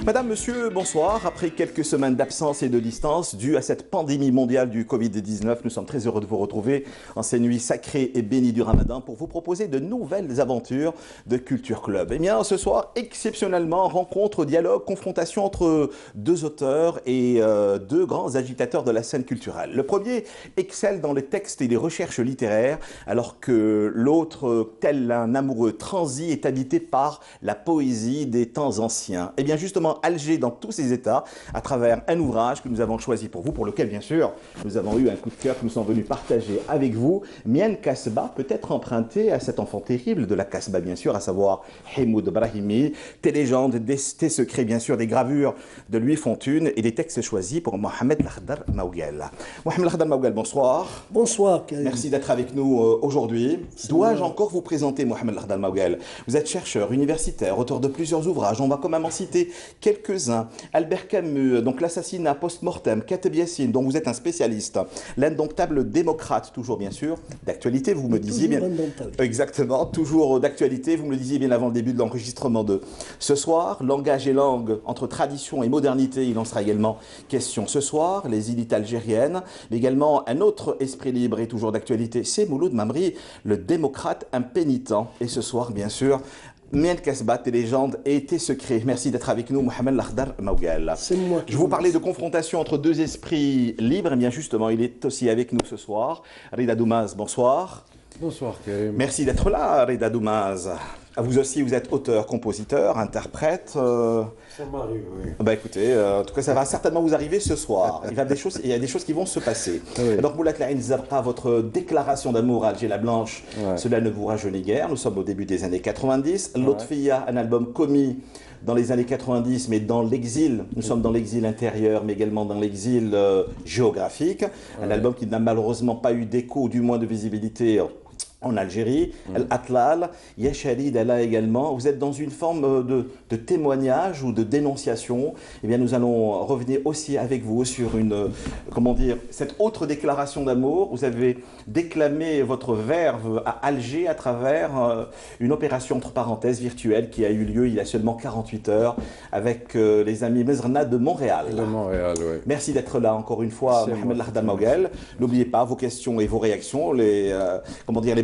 Madame, monsieur, bonsoir. Après quelques semaines d'absence et de distance dues à cette pandémie mondiale du Covid-19, nous sommes très heureux de vous retrouver en ces nuits sacrées et bénies du Ramadan pour vous proposer de nouvelles aventures de Culture Club. Eh bien, ce soir, exceptionnellement, rencontre, dialogue, confrontation entre deux auteurs et deux grands agitateurs de la scène culturelle. Le premier excelle dans les textes et les recherches littéraires, alors que l'autre, tel un amoureux transi, est habité par la poésie des temps anciens. Eh bien, justement, Alger dans tous ses états, à travers un ouvrage que nous avons choisi pour vous, pour lequel, bien sûr, nous avons eu un coup de cœur que nous sommes venus partager avec vous. Mian Kasba peut être emprunté à cet enfant terrible de la Kasba, bien sûr, à savoir Hamoud Brahimi, tes légendes, tes secrets, bien sûr, des gravures de Louis Fontune et des textes choisis pour Mohamed Lakhdar Maouguel. Mohamed Lakhdar Maouguel, bonsoir. Bonsoir, Karim. Merci d'être avec nous aujourd'hui. Dois-je encore vous présenter Mohamed Lakhdar Maouguel? Vous êtes chercheur universitaire, auteur de plusieurs ouvrages. On va quand même en citer quelques-uns. Albert Camus, donc l'assassinat post-mortem, Kateb Yassine, dont vous êtes un spécialiste. L'indomptable démocrate, toujours bien sûr, d'actualité, vous me disiez bien. Exactement, toujours d'actualité, vous me le disiez bien avant le début de l'enregistrement de ce soir. Langage et langue, entre tradition et modernité, il en sera également question ce soir. Les élites algériennes, mais également un autre esprit libre et toujours d'actualité, c'est Mouloud Mamri, le démocrate impénitent. Et ce soir, bien sûr, Mian Kasba, tes légendes et tes secrets. Merci d'être avec nous, Mohamed Lakhdar Maouguel. C'est moi. Je vous parlais de confrontation entre deux esprits libres. Et bien justement, il est aussi avec nous ce soir. Rida Doumaz, bonsoir. Bonsoir, Karim. Merci d'être là, Rida Doumaz. Vous aussi, vous êtes auteur, compositeur, interprète. Ça m'arrive, oui. Bah écoutez, en tout cas, ça va certainement vous arriver ce soir. Il y a des choses qui vont se passer. Oui. Donc, Moulat Laïn Zarqa, votre déclaration d'amour à Alger la Blanche, Ouais. cela ne vous rajeunit guère. Nous sommes au début des années 90. Lotfiya, un album commis dans les années 90, mais dans l'exil. Nous sommes dans l'exil intérieur, mais également dans l'exil géographique. Un album qui n'a malheureusement pas eu d'écho, ou du moins de visibilité en Algérie. Al-Atlal, Yachalid, Allah également. Vous êtes dans une forme de témoignage ou de dénonciation. Eh bien, nous allons revenir aussi avec vous sur une, comment dire, cette autre déclaration d'amour. Vous avez déclamé votre verve à Alger à travers une opération entre parenthèses virtuelle qui a eu lieu il y a seulement 48 heures avec les amis Mezrna de Montréal. De Montréal, oui. Merci d'être là encore une fois, Mohamed Lakhdar Maouguel. N'oubliez pas vos questions et vos réactions, les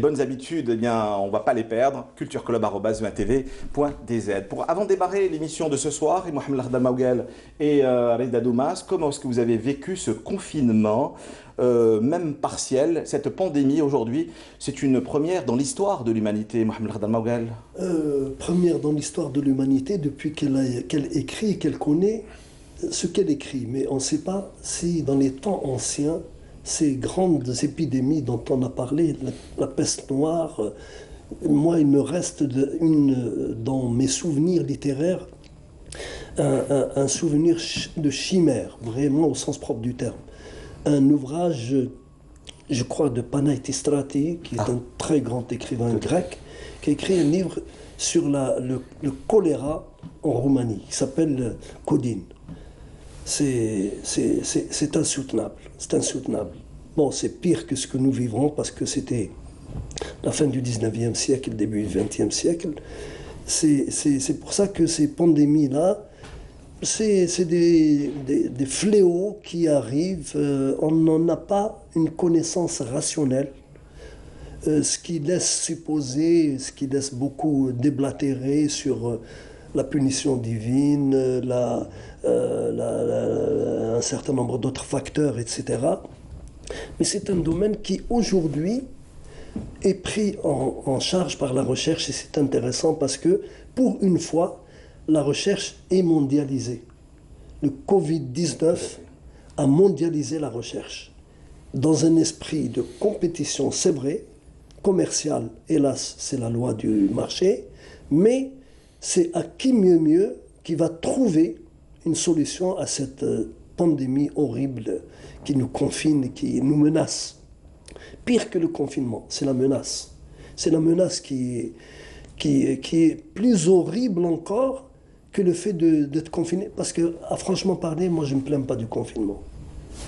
bonnes habitudes, eh bien, on ne va pas les perdre. cultureclub@20tv.dz. Avant de démarrer l'émission de ce soir, et Mohamed Lakhdar Maouguel et Rida Doumaz, comment est-ce que vous avez vécu ce confinement, même partiel, cette pandémie aujourd'hui? C'est une première dans l'histoire de l'humanité, Mohamed Lakhdar Maouguel. Première dans l'histoire de l'humanité depuis qu'elle écrit, qu'elle connaît ce qu'elle écrit. Mais on ne sait pas si dans les temps anciens, ces grandes épidémies dont on a parlé, la peste noire, moi il me reste dans mes souvenirs littéraires un souvenir de chimère, vraiment au sens propre du terme. Un ouvrage, je crois, de Panaïtistrati, qui est un très grand écrivain grec, qui a écrit un livre sur le choléra en Roumanie, qui s'appelle Codine. C'est insoutenable, c'est insoutenable. Bon, c'est pire que ce que nous vivrons parce que c'était la fin du 19e siècle, début du 20e siècle. C'est pour ça que ces pandémies-là, c'est des fléaux qui arrivent. On n'en a pas une connaissance rationnelle, ce qui laisse supposer, ce qui laisse beaucoup déblatérer sur la punition divine, un certain nombre d'autres facteurs, etc. Mais c'est un domaine qui, aujourd'hui, est pris en charge par la recherche, et c'est intéressant parce que, pour une fois, la recherche est mondialisée. Le Covid-19 a mondialisé la recherche. Dans un esprit de compétition, c'est vrai, commerciale, hélas, c'est la loi du marché, mais c'est à qui mieux qui va trouver une solution à cette pandémie horrible qui nous confine et qui nous menace. Pire que le confinement, c'est la menace. C'est la menace qui qui est plus horrible encore que le fait d'être confiné. Parce que, à franchement parler, moi, je ne me plains pas du confinement.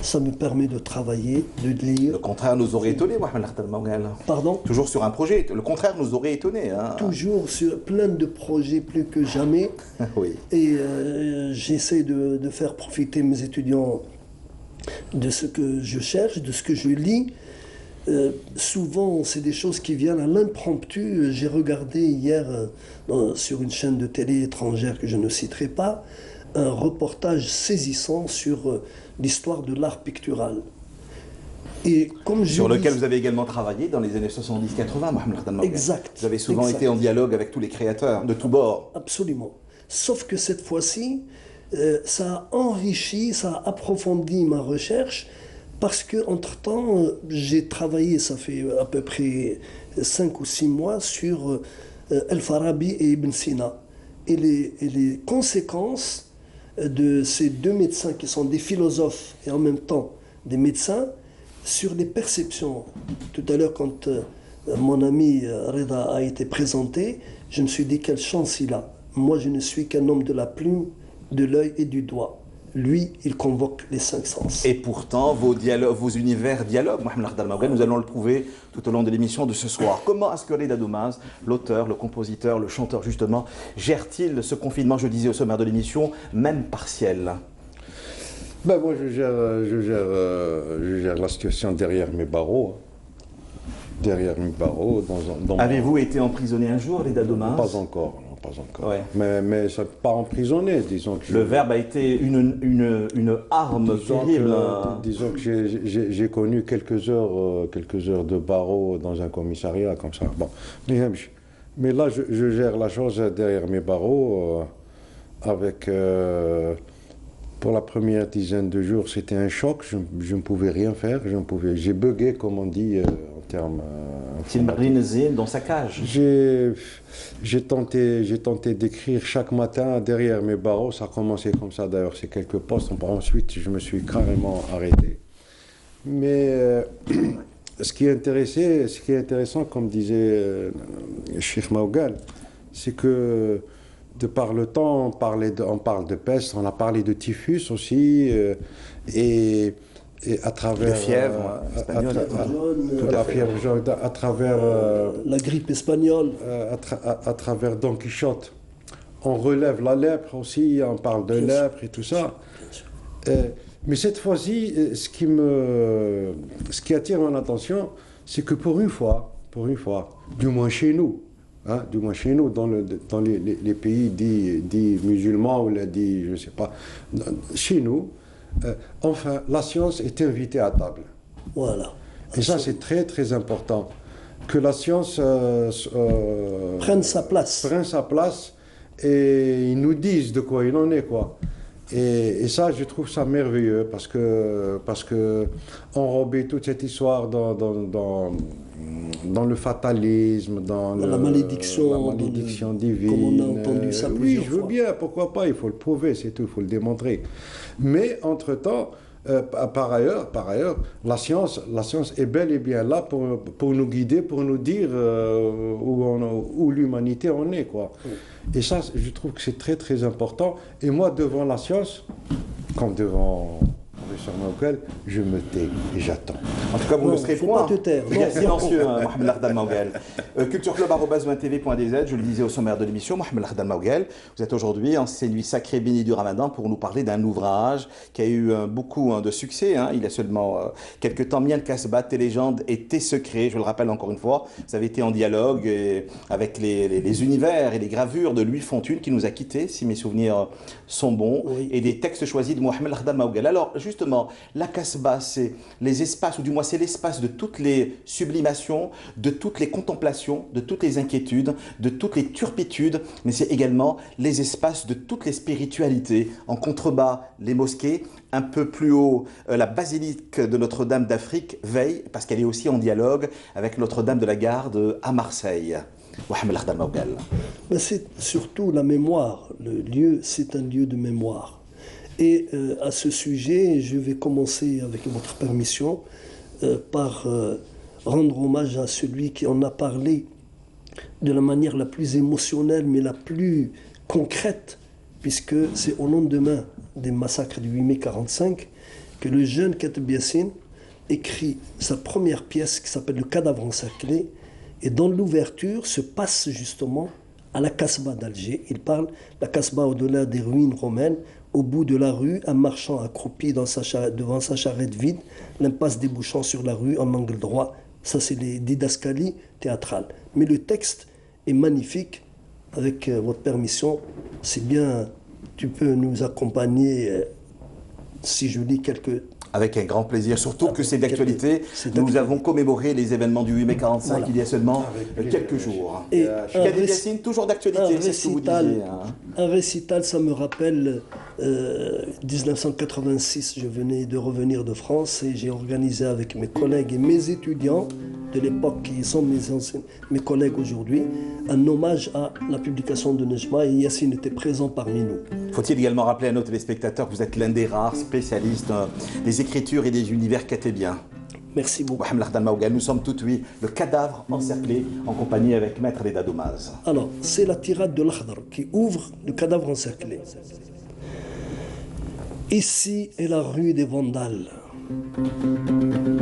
Ça me permet de travailler, de lire. Le contraire nous aurait étonné, Mohamed Khdal Maougal. Pardon? Toujours sur un projet. Le contraire nous aurait étonné. Hein. Toujours sur plein de projets, plus que jamais. Oui. Et j'essaie de faire profiter mes étudiants de ce que je cherche, de ce que je lis. Souvent, c'est des choses qui viennent à l'impromptu. J'ai regardé hier sur une chaîne de télé étrangère que je ne citerai pas, un reportage saisissant sur l'histoire de l'art pictural. Et comme sur lequel vous avez également travaillé dans les années 70-80, Mohamed Khdal Maougal. Exact. Vous avez souvent exact. été en dialogue avec tous les créateurs de tous bords. Absolument. Sauf que cette fois-ci, ça a enrichi, ça a approfondi ma recherche, parce que entre-temps, j'ai travaillé, ça fait à peu près 5 ou 6 mois, sur El-Farabi et Ibn Sina. Et les conséquences de ces deux médecins qui sont des philosophes et en même temps des médecins sur les perceptions. Tout à l'heure, quand mon ami Reda a été présenté, je me suis dit quelle chance il a. Moi, je ne suis qu'un homme de la plume, de l'œil et du doigt. Lui, il convoque les 5 sens. Et pourtant, vos univers dialoguent, Mohamed Khdal Maougal. Nous allons le prouver tout au long de l'émission de ce soir. Comment est-ce que Reda Doumaz, l'auteur, le compositeur, le chanteur justement, gère-t-il ce confinement, je disais au sommaire de l'émission, même partiel? Ben moi, je gère la situation derrière mes barreaux. Derrière mes barreaux. Avez-vous été emprisonné un jour, Reda Doumaz? Pas encore. Pas encore. Ouais. Mais ça pas emprisonné, disons que... Le verbe a été une arme terrible. Disons que j'ai connu quelques heures de barreau dans un commissariat comme ça. Bon. Mais là, je gère la chose derrière mes barreaux avec... pour la première dizaine de jours, c'était un choc. Je ne pouvais rien faire. J'ai bugué, comme on dit en termes... dans sa cage. J'ai tenté d'écrire chaque matin derrière mes barreaux. Ça a commencé comme ça, d'ailleurs, c'est quelques postes. Ensuite, je me suis carrément arrêté. Mais ce qui est intéressant, comme disait Cheikh Maougal, c'est que de par le temps, on parle de peste, on a parlé de typhus aussi, et à travers la fièvre espagnole, la fièvre jaune, à travers la grippe espagnole, à travers Don Quichotte, on relève la lèpre aussi, on parle de lèpre et tout ça. Mais cette fois-ci, ce qui attire mon attention, c'est que pour une fois, du moins chez nous, dans les pays dits musulmans ou dits, je ne sais pas, chez nous, enfin, la science est invitée à table. Voilà. Et ça, c'est très, très important. Que la science prenne sa place. Et ils nous disent de quoi il en est, quoi. Et ça, je trouve ça merveilleux parce que enrober toute cette histoire dans le fatalisme, dans la malédiction divine. Comme on a entendu ça plusieurs fois. Oui, je veux bien, pourquoi pas, il faut le prouver, c'est tout, il faut le démontrer. Mais entre-temps, par ailleurs, la science est bel et bien là pour nous guider, pour nous dire où l'humanité en est, quoi. Oui. Et ça, je trouve que c'est très très important. Et moi, devant la science, comme devant professeur Maougal, je me tais et j'attends. En tout cas, vous ne serez point. Pas te taire. Bien silencieux, Mohamed Khdal Maougal. cultureclub@1tv.dz, je le disais au sommaire de l'émission, Mohamed Khdal Maougal, vous êtes aujourd'hui en ces nuits sacrées bénies du Ramadan pour nous parler d'un ouvrage qui a eu beaucoup de succès. Il y a seulement quelques temps, Mian Kasbat, tes légendes et tes secrets. Je le rappelle encore une fois, vous avez été en dialogue avec les univers et les gravures de Louis Fontune qui nous a quittés, si mes souvenirs sont bons, oui. Et des textes choisis de Mohamed Khdal Maougal. Alors, justement, la Kasbah, c'est les espaces, ou du moins c'est l'espace de toutes les sublimations, de toutes les contemplations, de toutes les inquiétudes, de toutes les turpitudes, mais c'est également les espaces de toutes les spiritualités. En contrebas, les mosquées, un peu plus haut, la basilique de Notre-Dame d'Afrique veille, parce qu'elle est aussi en dialogue avec Notre-Dame de la Garde à Marseille. Mohamed Khdal Maougal. C'est surtout la mémoire. Le lieu, c'est un lieu de mémoire. Et à ce sujet, je vais commencer, avec votre permission, par rendre hommage à celui qui en a parlé de la manière la plus émotionnelle, mais la plus concrète, puisque c'est au lendemain des massacres du 8 mai 1945 que le jeune Kateb Yassine écrit sa première pièce qui s'appelle Le cadavre encerclé, et dans l'ouverture se passe justement à la Casbah d'Alger. Il parle la Casbah au-delà des ruines romaines, au bout de la rue, un marchand accroupi devant sa charrette vide, l'impasse débouchant sur la rue en angle droit. Ça, c'est les didascalies théâtrales. Mais le texte est magnifique. Avec votre permission, c'est bien, tu peux nous accompagner si je lis quelques... Avec un grand plaisir, surtout que c'est d'actualité. Nous avons commémoré les événements du 8 mai 1945 voilà. Il y a seulement quelques jours. Et Kateb Yassine, toujours d'actualité, c'est ce que vous disiez. Un récital, ça me rappelle 1986, je venais de revenir de France et j'ai organisé avec mes collègues et mes étudiants de l'époque, qui sont mes collègues aujourd'hui, un hommage à la publication de Nejma, et Yassine était présent parmi nous. Faut-il également rappeler à nos téléspectateurs que vous êtes l'un des rares spécialistes des écritures et des univers katébiens. Merci beaucoup. Mohamed Lakhdar Maougal, nous sommes tout oui, le cadavre encerclé, en compagnie avec Maître Leda Doumaz. Alors, c'est la tirade de Lakhdar qui ouvre le cadavre encerclé. Ici est la rue des Vandales.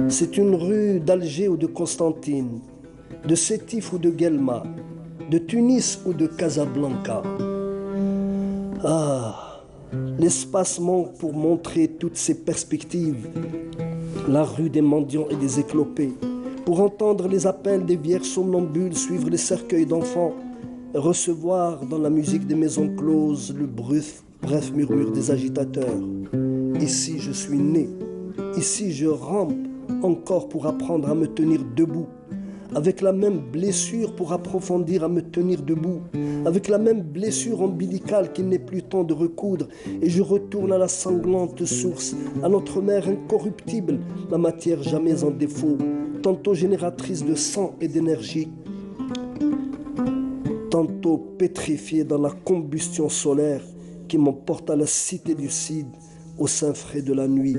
C'est une rue d'Alger ou de Constantine, de Sétif ou de Guelma, de Tunis ou de Casablanca. Ah, l'espace manque pour montrer toutes ces perspectives. La rue des mendiants et des éclopés, pour entendre les appels des vierges somnambules, suivre les cercueils d'enfants, recevoir dans la musique des maisons closes le bref murmure des agitateurs. Ici je suis né, ici je rampe encore pour apprendre à me tenir debout, avec la même blessure pour approfondir à me tenir debout, avec la même blessure ombilicale qu'il n'est plus temps de recoudre, et je retourne à la sanglante source, à notre mère incorruptible, la matière jamais en défaut, tantôt génératrice de sang et d'énergie, tantôt pétrifiée dans la combustion solaire qui m'emporte à la cité lucide, au sein frais de la nuit.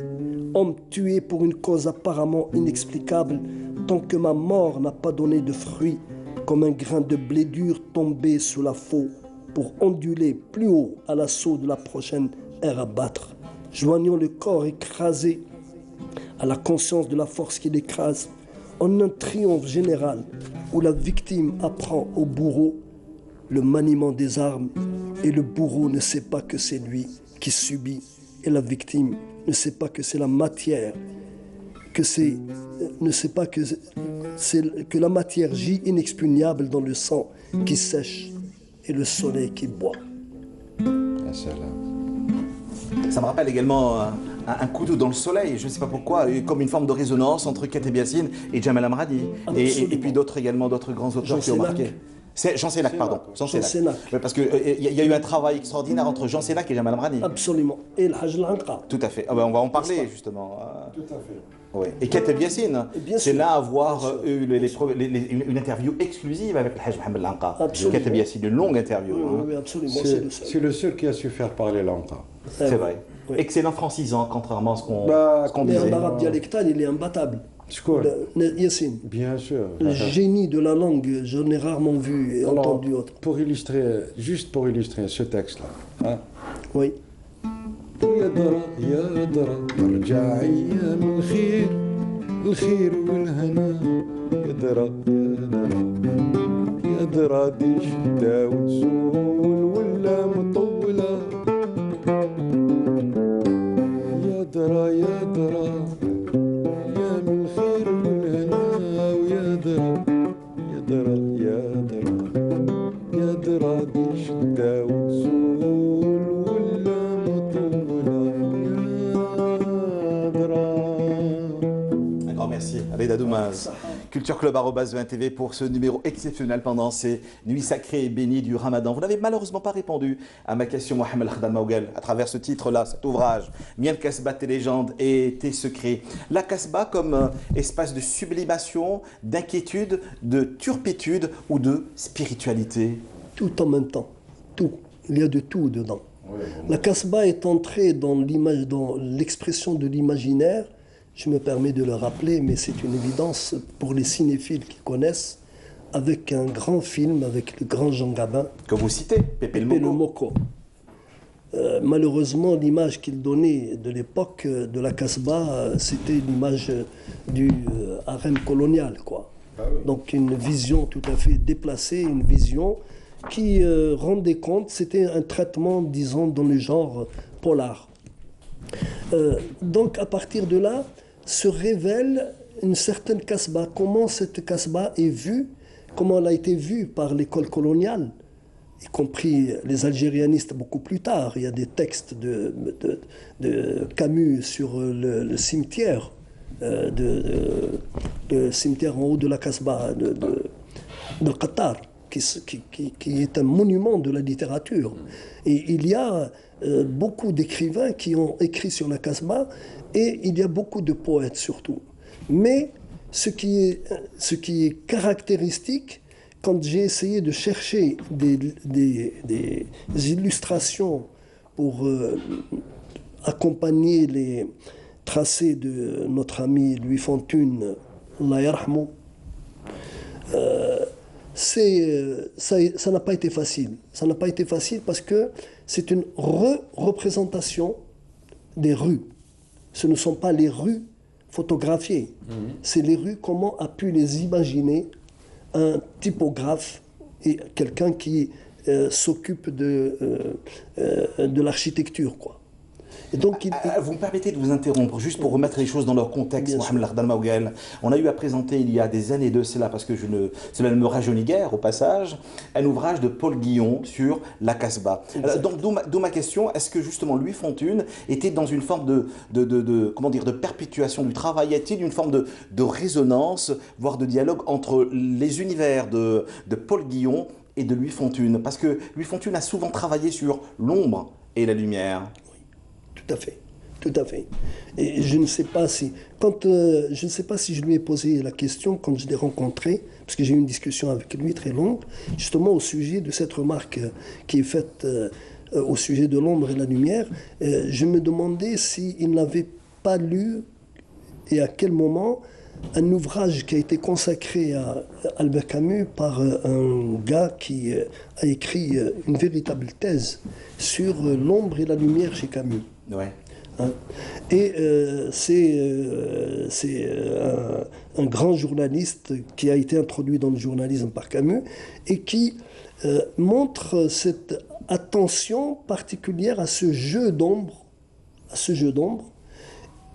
Homme tué pour une cause apparemment inexplicable, tant que ma mort n'a pas donné de fruits, comme un grain de blé dur tombé sous la faux, pour onduler plus haut à l'assaut de la prochaine ère à battre, joignant le corps écrasé à la conscience de la force qui l'écrase, en un triomphe général où la victime apprend au bourreau le maniement des armes, et le bourreau ne sait pas que c'est lui qui subit, et la victime ne sait pas que c'est la matière, ne sait pas que la matière gît inexpugnable dans le sang qui sèche et le soleil qui boit. Ça me rappelle également un couteau dans le soleil, je ne sais pas pourquoi, comme une forme de résonance entre Kateb Yassine et Jamal Amrani, et puis d'autres également, d'autres grands auteurs qui ont marqué. C'est Jean Sénac, pardon. Jean Sénac. Oui, parce qu'il y a eu un travail extraordinaire entre Jean Sénac et Jamal Amrani. Absolument. Et le Hajj Lanqa. Tout à fait. Ah ben, on va en parler, justement. Tout à fait. Oui. Et Kateb Yassine, c'est là avoir eu une interview exclusive avec le Hajj Mohamed Lanqa. Absolument. Kateb Yassine, une longue interview. Oui, absolument. C'est le seul qui a su faire parler Lanqa. C'est vrai. Oui. Excellent francisant, contrairement à ce qu'on disait. disait. Mais en arabe dialectal, il est imbattable. Yassine. Bien sûr. Le génie de la langue, j'en ai rarement vu et entendu autre. Juste pour illustrer ce texte-là. Hein? Oui. يا درا ترجع ايام الخير والهنا يا درا يا درا دي شتا وتزول ولا مطولة يا درا ايام الخير والهنا ويا درا يا درا دي شتا وتزول ولا Merci. Leda Doumaz. Culture Club @20tv pour ce numéro exceptionnel pendant ces nuits sacrées et bénies du Ramadan. Vous n'avez malheureusement pas répondu à ma question, Mohamed Lakhdar Maougal, à travers ce titre-là, cet ouvrage, Miel Kasbah, tes légendes et tes secrets. La Kasbah comme espace de sublimation, d'inquiétude, de turpitude ou de spiritualité. Tout en même temps. Tout. Il y a de tout dedans. La Kasbah est entrée dans l'expression de l'imaginaire. Je me permets de le rappeler, mais c'est une évidence pour les cinéphiles qui connaissent, avec un grand film, avec le grand Jean Gabin. Que vous citez, Pépé le Pépé le Moko. Moko. Malheureusement, l'image qu'il donnait de l'époque de la Casbah, c'était l'image du harem colonial, quoi. Ah oui. Donc une vision tout à fait déplacée, une vision qui rendait compte, c'était un traitement, disons, dans le genre polar. Donc à partir de là, se révèle une certaine Casbah. Comment cette Casbah est vue, comment elle a été vue par l'école coloniale, y compris les algérianistes beaucoup plus tard. Il y a des textes de Camus sur le cimetière, le cimetière en haut de la Casbah de Qatar, qui est un monument de la littérature. Et il y a beaucoup d'écrivains qui ont écrit sur la Casbah, et il y a beaucoup de poètes surtout. Mais ce qui est caractéristique, quand j'ai essayé de chercher des illustrations pour accompagner les tracés de notre ami Louis Fontune, Allah yarhamou, ça n'a pas été facile. Ça n'a pas été facile parce que c'est une représentation des rues. Ce ne sont pas les rues photographiées. C'est les rues, comment a pu les imaginer un typographe et quelqu'un qui s'occupe de l'architecture, quoi. Et donc, vous me permettez de vous interrompre, juste pour remettre les choses dans leur contexte, Mohamed Lardal Maouguel. On a eu à présenter il y a des années de cela, parce que cela ne me rajeunit guère au passage, un ouvrage de Paul Guillon sur la Casbah. Donc d'où ma question, est-ce que justement Louis Fontune était dans une forme de perpétuation du travail? Est-il une forme de résonance, voire de dialogue entre les univers de Paul Guillon et de Louis Fontune? Parce que Louis Fontune a souvent travaillé sur l'ombre et la lumière. Tout à fait, tout à fait. Et je ne sais pas si, je ne sais pas si je lui ai posé la question quand je l'ai rencontré, parce que j'ai eu une discussion avec lui très longue, justement au sujet de cette remarque qui est faite au sujet de l'ombre et la lumière. Je me demandais s'il n'avait pas lu, et à quel moment, un ouvrage qui a été consacré à Albert Camus par un gars qui a écrit une véritable thèse sur l'ombre et la lumière chez Camus. Ouais. Hein? Et c'est un grand journaliste qui a été introduit dans le journalisme par Camus et qui montre cette attention particulière à ce jeu d'ombre,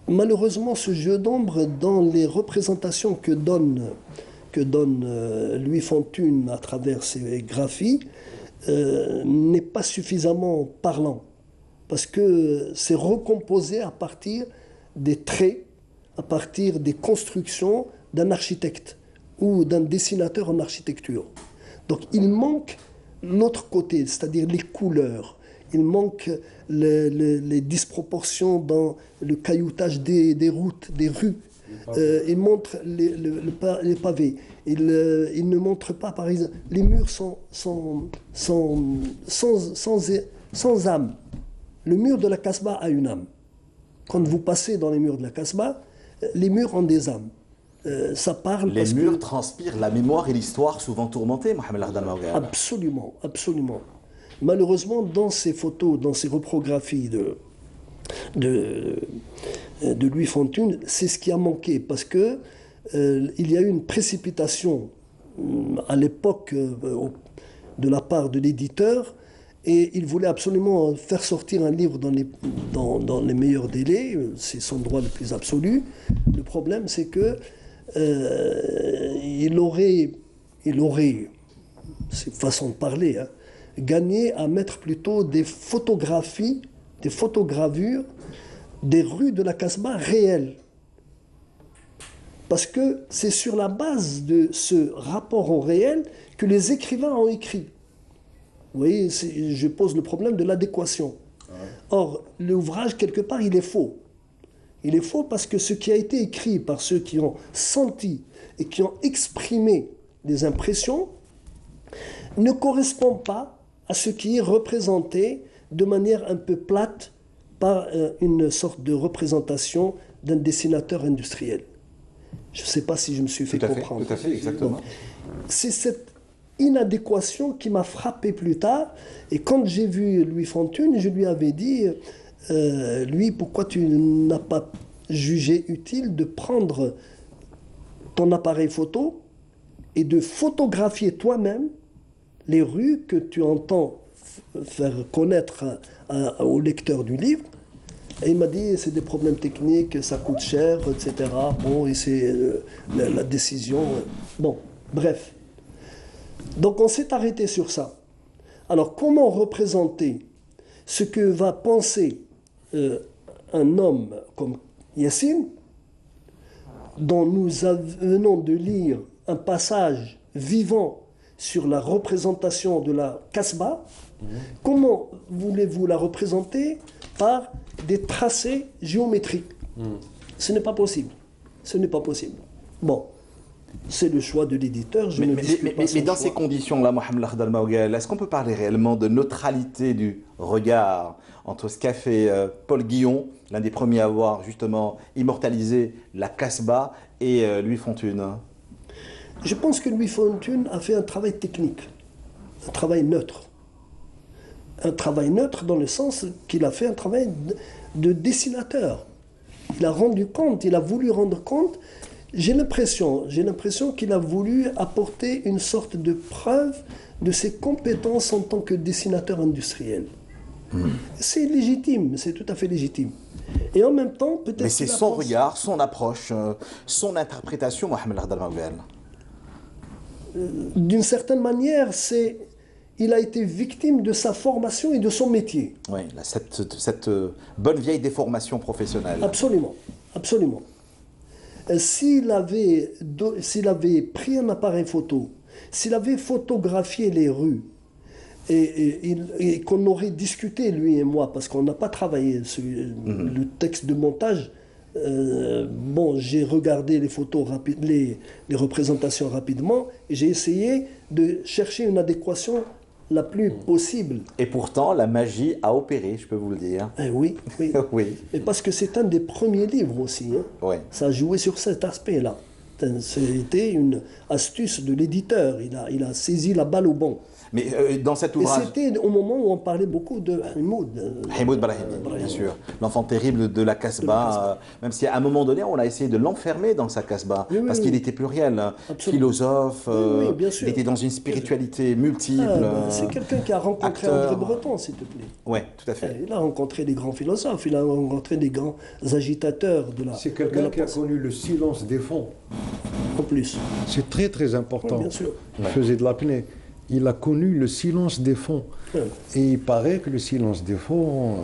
Malheureusement, ce jeu d'ombre, dans les représentations que donne Louis Fontune à travers ses graphies, n'est pas suffisamment parlant. Parce que c'est recomposé à partir des traits, à partir des constructions d'un architecte ou d'un dessinateur en architecture. Donc il manque l'autre côté, c'est-à-dire les couleurs. Il manque les disproportions dans le cailloutage des routes, des rues. Il montre les pavés. Il ne montre pas, par exemple, les murs sans âme. Le mur de la Casbah a une âme. Quand vous passez dans les murs de la Casbah, les murs ont des âmes. Ça parle les murs transpirent la mémoire et l'histoire souvent tourmentées, Mohamed Lardal Maouguel. Absolument, absolument. Malheureusement, dans ces photos, dans ces reprographies de Louis Fontune, c'est ce qui a manqué, parce que il y a eu une précipitation à l'époque de la part de l'éditeur, et il voulait absolument faire sortir un livre dans les meilleurs délais, c'est son droit le plus absolu. Le problème, c'est que il aurait, c'est façon de parler, hein, gagné à mettre plutôt des photographies, des photogravures des rues de la Casbah réelles. Parce que c'est sur la base de ce rapport au réel que les écrivains ont écrit. Vous voyez, je pose le problème de l'adéquation. Or, l'ouvrage, quelque part, il est faux. Il est faux parce que ce qui a été écrit par ceux qui ont senti et qui ont exprimé des impressions ne correspond pas à ce qui est représenté de manière un peu plate par une sorte de représentation d'un dessinateur industriel. Je ne sais pas si je me suis fait comprendre. Tout à fait, exactement. c'est cette inadéquation qui m'a frappé plus tard. Et quand j'ai vu Louis Fontaine, je lui avais dit, lui, pourquoi tu n'as pas jugé utile de prendre ton appareil photo et de photographier toi-même les rues que tu entends faire connaître au lecteur du livre. Et il m'a dit, c'est des problèmes techniques, ça coûte cher, etc. Bon, et c'est la décision. Bon, bref. Donc on s'est arrêté sur ça. Alors comment représenter ce que va penser un homme comme Yassine, dont nous venons de lire un passage vivant sur la représentation de la Kasbah? Comment voulez-vous la représenter par des tracés géométriques? Ce n'est pas possible. Ce n'est pas possible. Bon, c'est le choix de l'éditeur. Mais dans ces conditions-là, Mohamed Lakhdar Maougal, est-ce qu'on peut parler réellement de neutralité du regard entre ce qu'a fait Paul Guillon, l'un des premiers à avoir justement immortalisé la Kasbah, et Louis Fontaine? Je pense que Louis Fontaine a fait un travail technique, un travail neutre. Un travail neutre dans le sens qu'il a fait un travail de dessinateur. Il a rendu compte, il a voulu rendre compte. J'ai l'impression qu'il a voulu apporter une sorte de preuve de ses compétences en tant que dessinateur industriel. C'est légitime, c'est tout à fait légitime. Et en même temps, peut-être... Mais c'est son regard, son approche, son interprétation, Mohamed Lakhdar Maougal. D'une certaine manière, il a été victime de sa formation et de son métier. Oui, cette bonne vieille déformation professionnelle. Absolument, absolument. S'il avait pris un appareil photo, s'il avait photographié les rues, et qu'on aurait discuté, lui et moi, parce qu'on n'a pas travaillé le texte de montage, bon, j'ai regardé les photos les représentations rapidement, et j'ai essayé de chercher une adéquation la plus possible. Et pourtant, la magie a opéré, je peux vous le dire. Oui, oui. Oui. Et parce que c'est un des premiers livres aussi. Hein. Ouais. Ça a joué sur cet aspect-là. C'était une astuce de l'éditeur. Il a saisi la balle au bon. Mais dans cet ouvrage... Et c'était au moment où on parlait beaucoup de Hamoud. Hamoud Brahimi, bien sûr. L'enfant terrible de la Kasbah. Même si à un moment donné, on a essayé de l'enfermer dans sa Kasbah. Oui, parce qu'il était pluriel. Philosophe. Oui, bien sûr. Il était dans une spiritualité multiple. C'est quelqu'un qui a rencontré André Breton, s'il te plaît. Oui, tout à fait. Il a rencontré des grands philosophes. Il a rencontré des grands agitateurs de la... C'est quelqu'un qui a connu le silence des fonds. En plus. C'est très, très important. Oui, bien sûr. Il faisait de l'apnée. Il a connu le silence des fonds. Et il paraît que le silence des fonds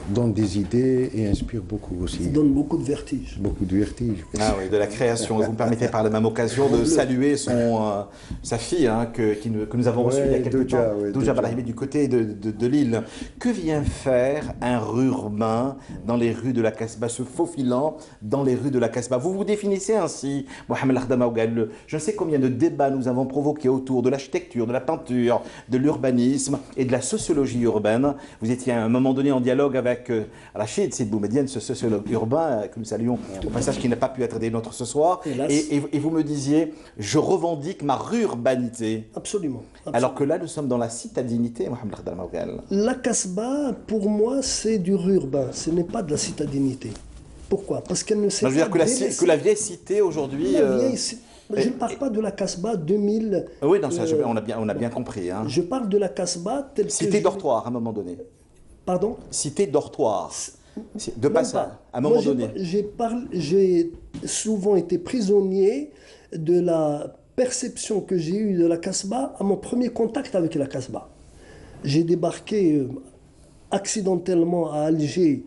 donne des idées et inspire beaucoup aussi. Il donne beaucoup de vertige. Beaucoup de vertige. Ah oui, de la création. Vous me permettez par la même occasion de saluer sa fille que nous avons reçue il y a quelques temps, Douja Brahimi, du côté de Lille. Que vient faire un urbain dans les rues de la Kasbah, se faufilant dans les rues de la Kasbah? Vous vous définissez ainsi, Mohamed Lakhdar Maougal. Je ne sais combien de débats nous avons provoqués autour de l'architecture, de la peinture, de l'urbanisme et de la sociologie urbaine. Vous étiez à un moment donné en dialogue avec Rachid Sidi Boumedienne, ce sociologue urbain que nous saluons au passage, qui n'a pas pu être des nôtres ce soir. Et vous me disiez, je revendique ma rurbanité. Absolument. Alors que là, nous sommes dans la citadinité, Mohamed Lakhdar Maougal. La Kasbah, pour moi, c'est du urbain. Ce n'est pas de la citadinité. Pourquoi? Parce qu'elle ne sait pas... Je veux dire que la vieille cité aujourd'hui... Je ne parle pas de la Kasbah 2000. Oui, non, ça, on a bien compris. Hein. Je parle de la Kasbah telle cité dortoir, à un moment donné. Pardon? Cité dortoir. De passage, à un moment donné. J'ai souvent été prisonnier de la perception que j'ai eue de la Kasbah à mon premier contact avec la Kasbah. J'ai débarqué accidentellement à Alger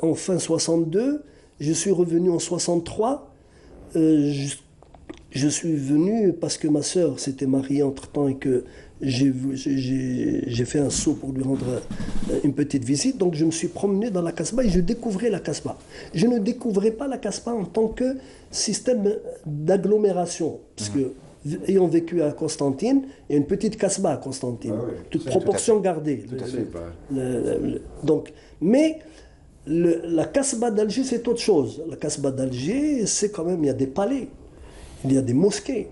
en fin 62. Je suis revenu en 63. Je suis venu parce que ma sœur s'était mariée entre-temps et que j'ai fait un saut pour lui rendre une petite visite. Donc je me suis promené dans la Kasbah et je découvrais la Kasbah. Je ne découvrais pas la Kasbah en tant que système d'agglomération. Parce que, ayant vécu à Constantine, il y a une petite Kasbah à Constantine. Ah oui, toute proportion gardée. Tout à fait. Donc, mais la Kasbah d'Alger, c'est autre chose. La Kasbah d'Alger, c'est quand même, il y a des palais. Il y a des mosquées.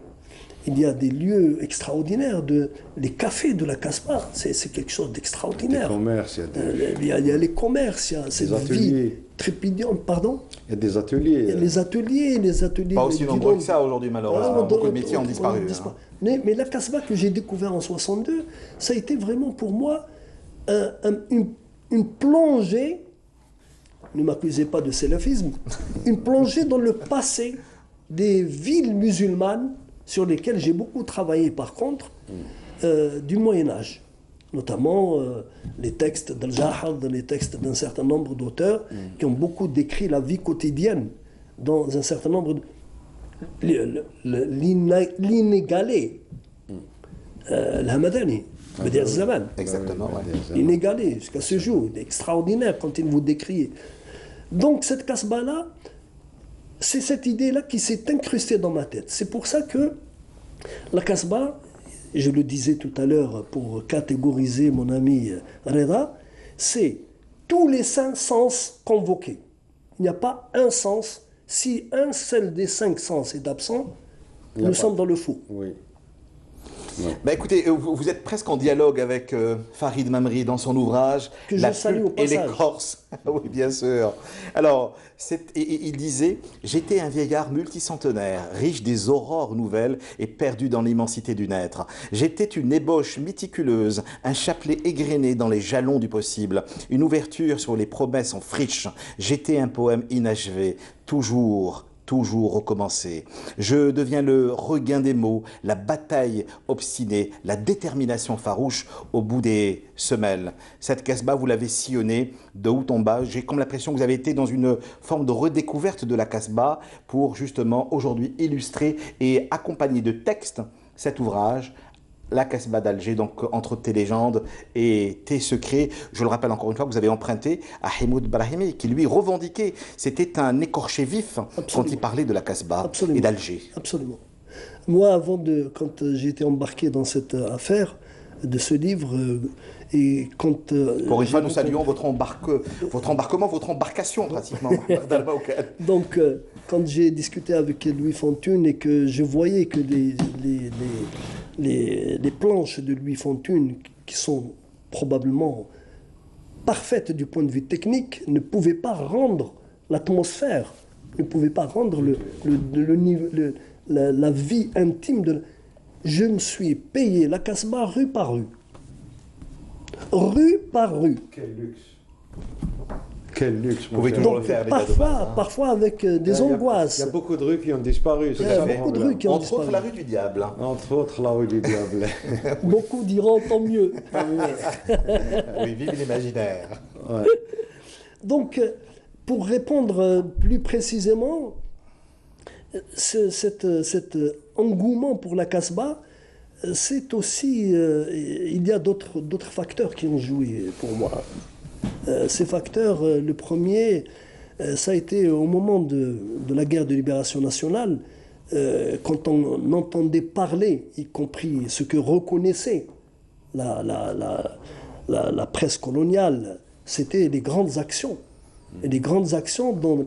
Il y a des lieux extraordinaires, les cafés de la Casbah, c'est quelque chose d'extraordinaire. Les commerces, il y a les commerces, il y a cette vie trépidante, pardon. Il y a des ateliers. Les ateliers. Pas aussi nombreux que ça aujourd'hui, malheureusement. Beaucoup de métiers ont disparu. Mais la Casbah que j'ai découvert en 62, ça a été vraiment pour moi une plongée, ne m'accusez pas de salafisme, une plongée dans le passé des villes musulmanes sur lesquelles j'ai beaucoup travaillé par contre, du Moyen-Âge. Notamment les textes d'Al-Jahad, les textes d'un certain nombre d'auteurs qui ont beaucoup décrit la vie quotidienne dans un certain nombre de... L'inégalé, l'Hamadani, Badi Zaman. Exactement, ouais. Inégalé jusqu'à ce jour, extraordinaire quand il vous décrit. Donc cette Casbah-là, c'est cette idée-là qui s'est incrustée dans ma tête. C'est pour ça que la Casbah, je le disais tout à l'heure pour catégoriser mon ami Reda, c'est tous les 5 sens convoqués. Il n'y a pas un sens. Si un seul des 5 sens est absent, nous sommes dans le faux. Oui. Ouais. Bah écoutez, vous êtes presque en dialogue avec Farid Mamri dans son ouvrage que La je salue au pulpe et passage. les Corses. Oui, bien sûr. Alors, il disait « J'étais un vieillard multicentenaire, riche des aurores nouvelles et perdu dans l'immensité du naître. J'étais une ébauche méticuleuse, un chapelet égrené dans les jalons du possible, une ouverture sur les promesses en friche. J'étais un poème inachevé, toujours recommencer. Je deviens le regain des mots, la bataille obstinée, la détermination farouche au bout des semelles. Cette Casbah, vous l'avez sillonnée de haut en bas. J'ai comme l'impression que vous avez été dans une forme de redécouverte de la Casbah pour justement aujourd'hui illustrer et accompagner de textes cet ouvrage. La Casbah d'Alger, donc entre tes légendes et tes secrets. Je le rappelle encore une fois, vous avez emprunté à Himoud Brahimi, qui lui revendiquait. C'était un écorché vif quand il parlait de la Casbah et d'Alger. Absolument. Moi, quand j'ai été embarqué dans cette affaire de ce livre, et quand... Encore une fois, nous saluons votre embarquement, votre embarcation pratiquement. Donc, quand j'ai discuté avec Louis Fontune et que je voyais que les planches de Louis Fontune, qui sont probablement parfaites du point de vue technique, ne pouvaient pas rendre l'atmosphère, ne pouvaient pas rendre la vie intime de... Je me suis payé la Casbah rue par rue. Rue par rue. Quel luxe. Quel luxe. Vous pouvez toujours le faire. Parfois avec des angoisses. Il y a beaucoup de rues qui ont disparu. Il y a beaucoup de rues qui ont disparu. Entre autres la rue du Diable. Entre autres la rue du Diable. Beaucoup diront tant mieux. Oui, vive l'imaginaire. Ouais. Donc, pour répondre plus précisément, cet engouement pour la Casbah, c'est aussi... il y a d'autres facteurs qui ont joué pour moi. Ces facteurs, le premier, ça a été au moment de la guerre de libération nationale, quand on entendait parler, y compris ce que reconnaissait la presse coloniale, c'était les grandes actions. Et les grandes actions dont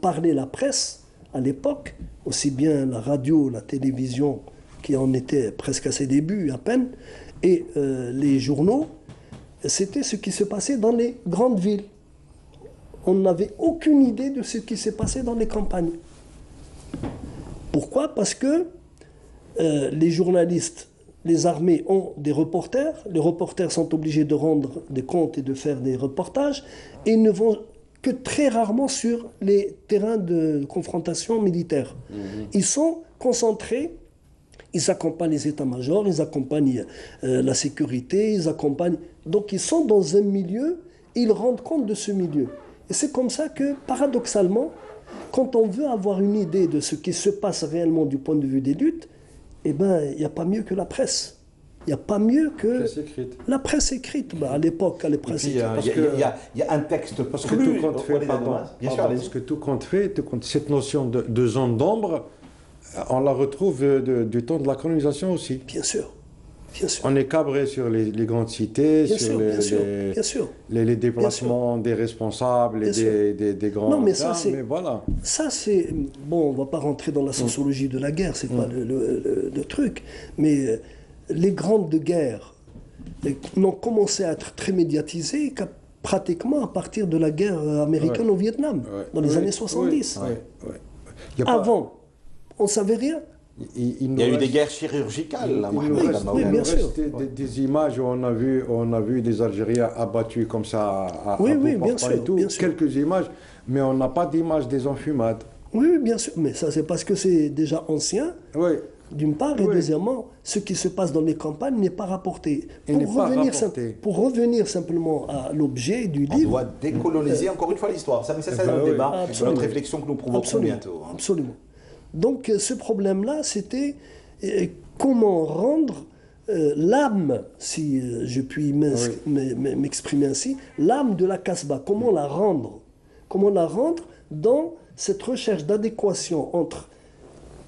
parlait la presse à l'époque, aussi bien la radio, la télévision, qui en était presque à ses débuts à peine, et les journaux, c'était ce qui se passait dans les grandes villes. On n'avait aucune idée de ce qui s'est passé dans les campagnes. Pourquoi? Parce que les journalistes, les armées ont des reporters, les reporters sont obligés de rendre des comptes et de faire des reportages, et ils ne vont que très rarement sur les terrains de confrontation militaire. Ils sont concentrés, ils accompagnent les états-majors, ils accompagnent la sécurité, ils accompagnent... Donc ils sont dans un milieu, et ils rendent compte de ce milieu. Et c'est comme ça que, paradoxalement, quand on veut avoir une idée de ce qui se passe réellement du point de vue des luttes, eh ben, il n'y a pas mieux que la presse. Il n'y a pas mieux que la presse écrite. À l'époque, la presse écrite. Il y a un texte parce que tout compte fait, parce que tout compte fait, cette notion de zone d'ombre, on la retrouve du temps de la colonisation aussi. Bien sûr. Bien sûr. On est cabré sur les grandes cités, Bien sur sûr, bien sûr, bien sûr. les déplacements des responsables et des grands Non, mais ça, gars, c'est... mais voilà. Ça, c'est... Bon, on ne va pas rentrer dans la sociologie de la guerre, c'est pas le truc. Mais les grandes guerres n'ont commencé à être très médiatisées pratiquement à partir de la guerre américaine au Vietnam, dans les années 70. Avant, on ne savait rien. Il y a eu des guerres chirurgicales, là, Il nous Mohamed. reste, Oui, bien sûr. des images où on a vu des Algériens abattus comme ça à Oui, bout oui, bien portant sûr, et tout. bien sûr. Quelques images, mais on n'a pas d'image des enfumades. Oui, oui, bien sûr. Mais ça, c'est parce que c'est déjà ancien, Oui. d'une part. Et Oui. deuxièmement, ce qui se passe dans les campagnes n'est pas rapporté. Il n'est pas rapporté. Pour revenir simplement à l'objet du On livre... doit décoloniser encore une fois l'histoire. Ça, mais ça, c'est Ben notre oui. débat, Absolument. notre réflexion que nous provoquons Absolument, bientôt. Hein. absolument. Donc ce problème-là, c'était comment rendre l'âme, si je puis m'exprimer ainsi, l'âme de la Casbah, comment la rendre dans cette recherche d'adéquation entre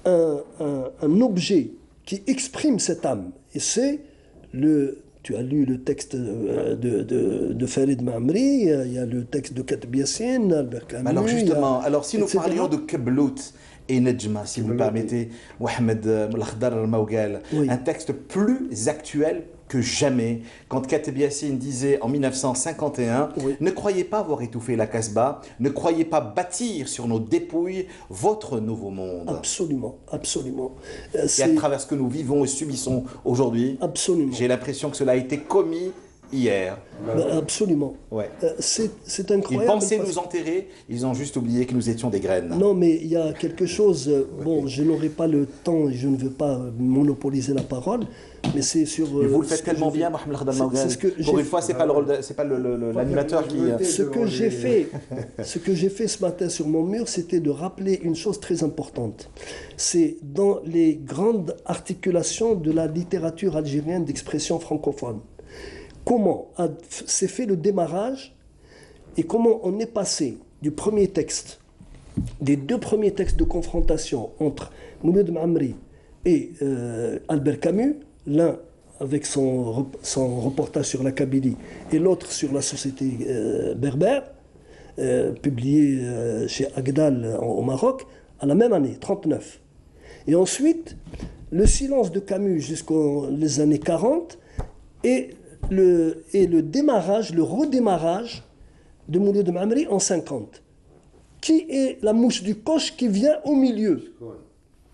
un objet qui exprime cette âme. Et c'est tu as lu le texte de Farid Mamri, il y a le texte de Katb Yassine, Albert Camus. Alors justement, alors si nous etc. parlions de Keblout et Nejma, si vous me permettez, Mohamed Lakhdar al-Mawgal, Oui. un texte plus actuel que jamais, quand Katb Yassine disait en 1951 Oui. ne croyez pas avoir étouffé la Casbah, ne croyez pas bâtir sur nos dépouilles votre nouveau monde. Absolument, absolument. Et à travers ce que nous vivons et subissons aujourd'hui, Absolument. j'ai l'impression que cela a été commis hier. Absolument. Ouais. C'est Ils incroyable. pensaient parce- nous enterrer, ils ont juste oublié que nous étions des graines. Non, mais il y a quelque chose. Bon, je n'aurai pas le temps et je ne veux pas monopoliser la parole, mais c'est sur. Mais vous le ce faites que tellement je vais- bien, Mohamed Lakhdar c'est al-Mawgal. ce que Pour j'ai- une fois, c'est pas le rôle, c'est pas l'animateur qui. Ce que j'ai fait, ce que j'ai fait ce matin sur mon mur, c'était de rappeler une chose très importante. C'est dans les grandes articulations de la littérature algérienne d'expression francophone. Comment s'est fait le démarrage et comment on est passé du premier texte, des deux premiers textes de confrontation entre Mouloud Mamri et Albert Camus, l'un avec son reportage sur la Kabylie et l'autre sur la société berbère, publié chez Agdal au Maroc, à la même année, 1939. Et ensuite, le silence de Camus jusqu'aux les années 40 et le démarrage, le redémarrage de Mouloud Mamri en 50. Qui est la mouche du coche qui vient au milieu?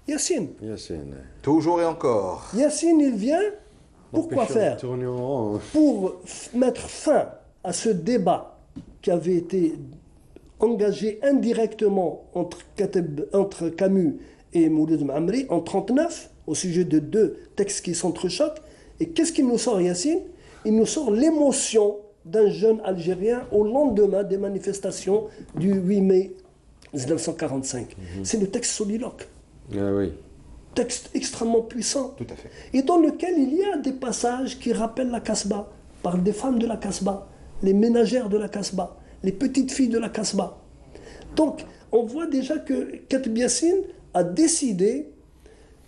Yassine. Yassine. Toujours et encore. Yassine, il vient, pourquoi Empêcher de faire? tourner en rond. Pour mettre fin à ce débat qui avait été engagé indirectement entre Camus et Mouloud Mamri en 1939 au sujet de deux textes qui s'entrechoquent. Et qu'est-ce qu'il nous sort, Yassine? Il nous sort l'émotion d'un jeune Algérien au lendemain des manifestations du 8 mai 1945. C'est le texte soliloque. Ah oui. Texte extrêmement puissant. Tout à fait. Et dans lequel il y a des passages qui rappellent la Casbah, par des femmes de la Casbah, les ménagères de la Casbah, les petites filles de la Casbah. Donc, on voit déjà que Katb Yassine a décidé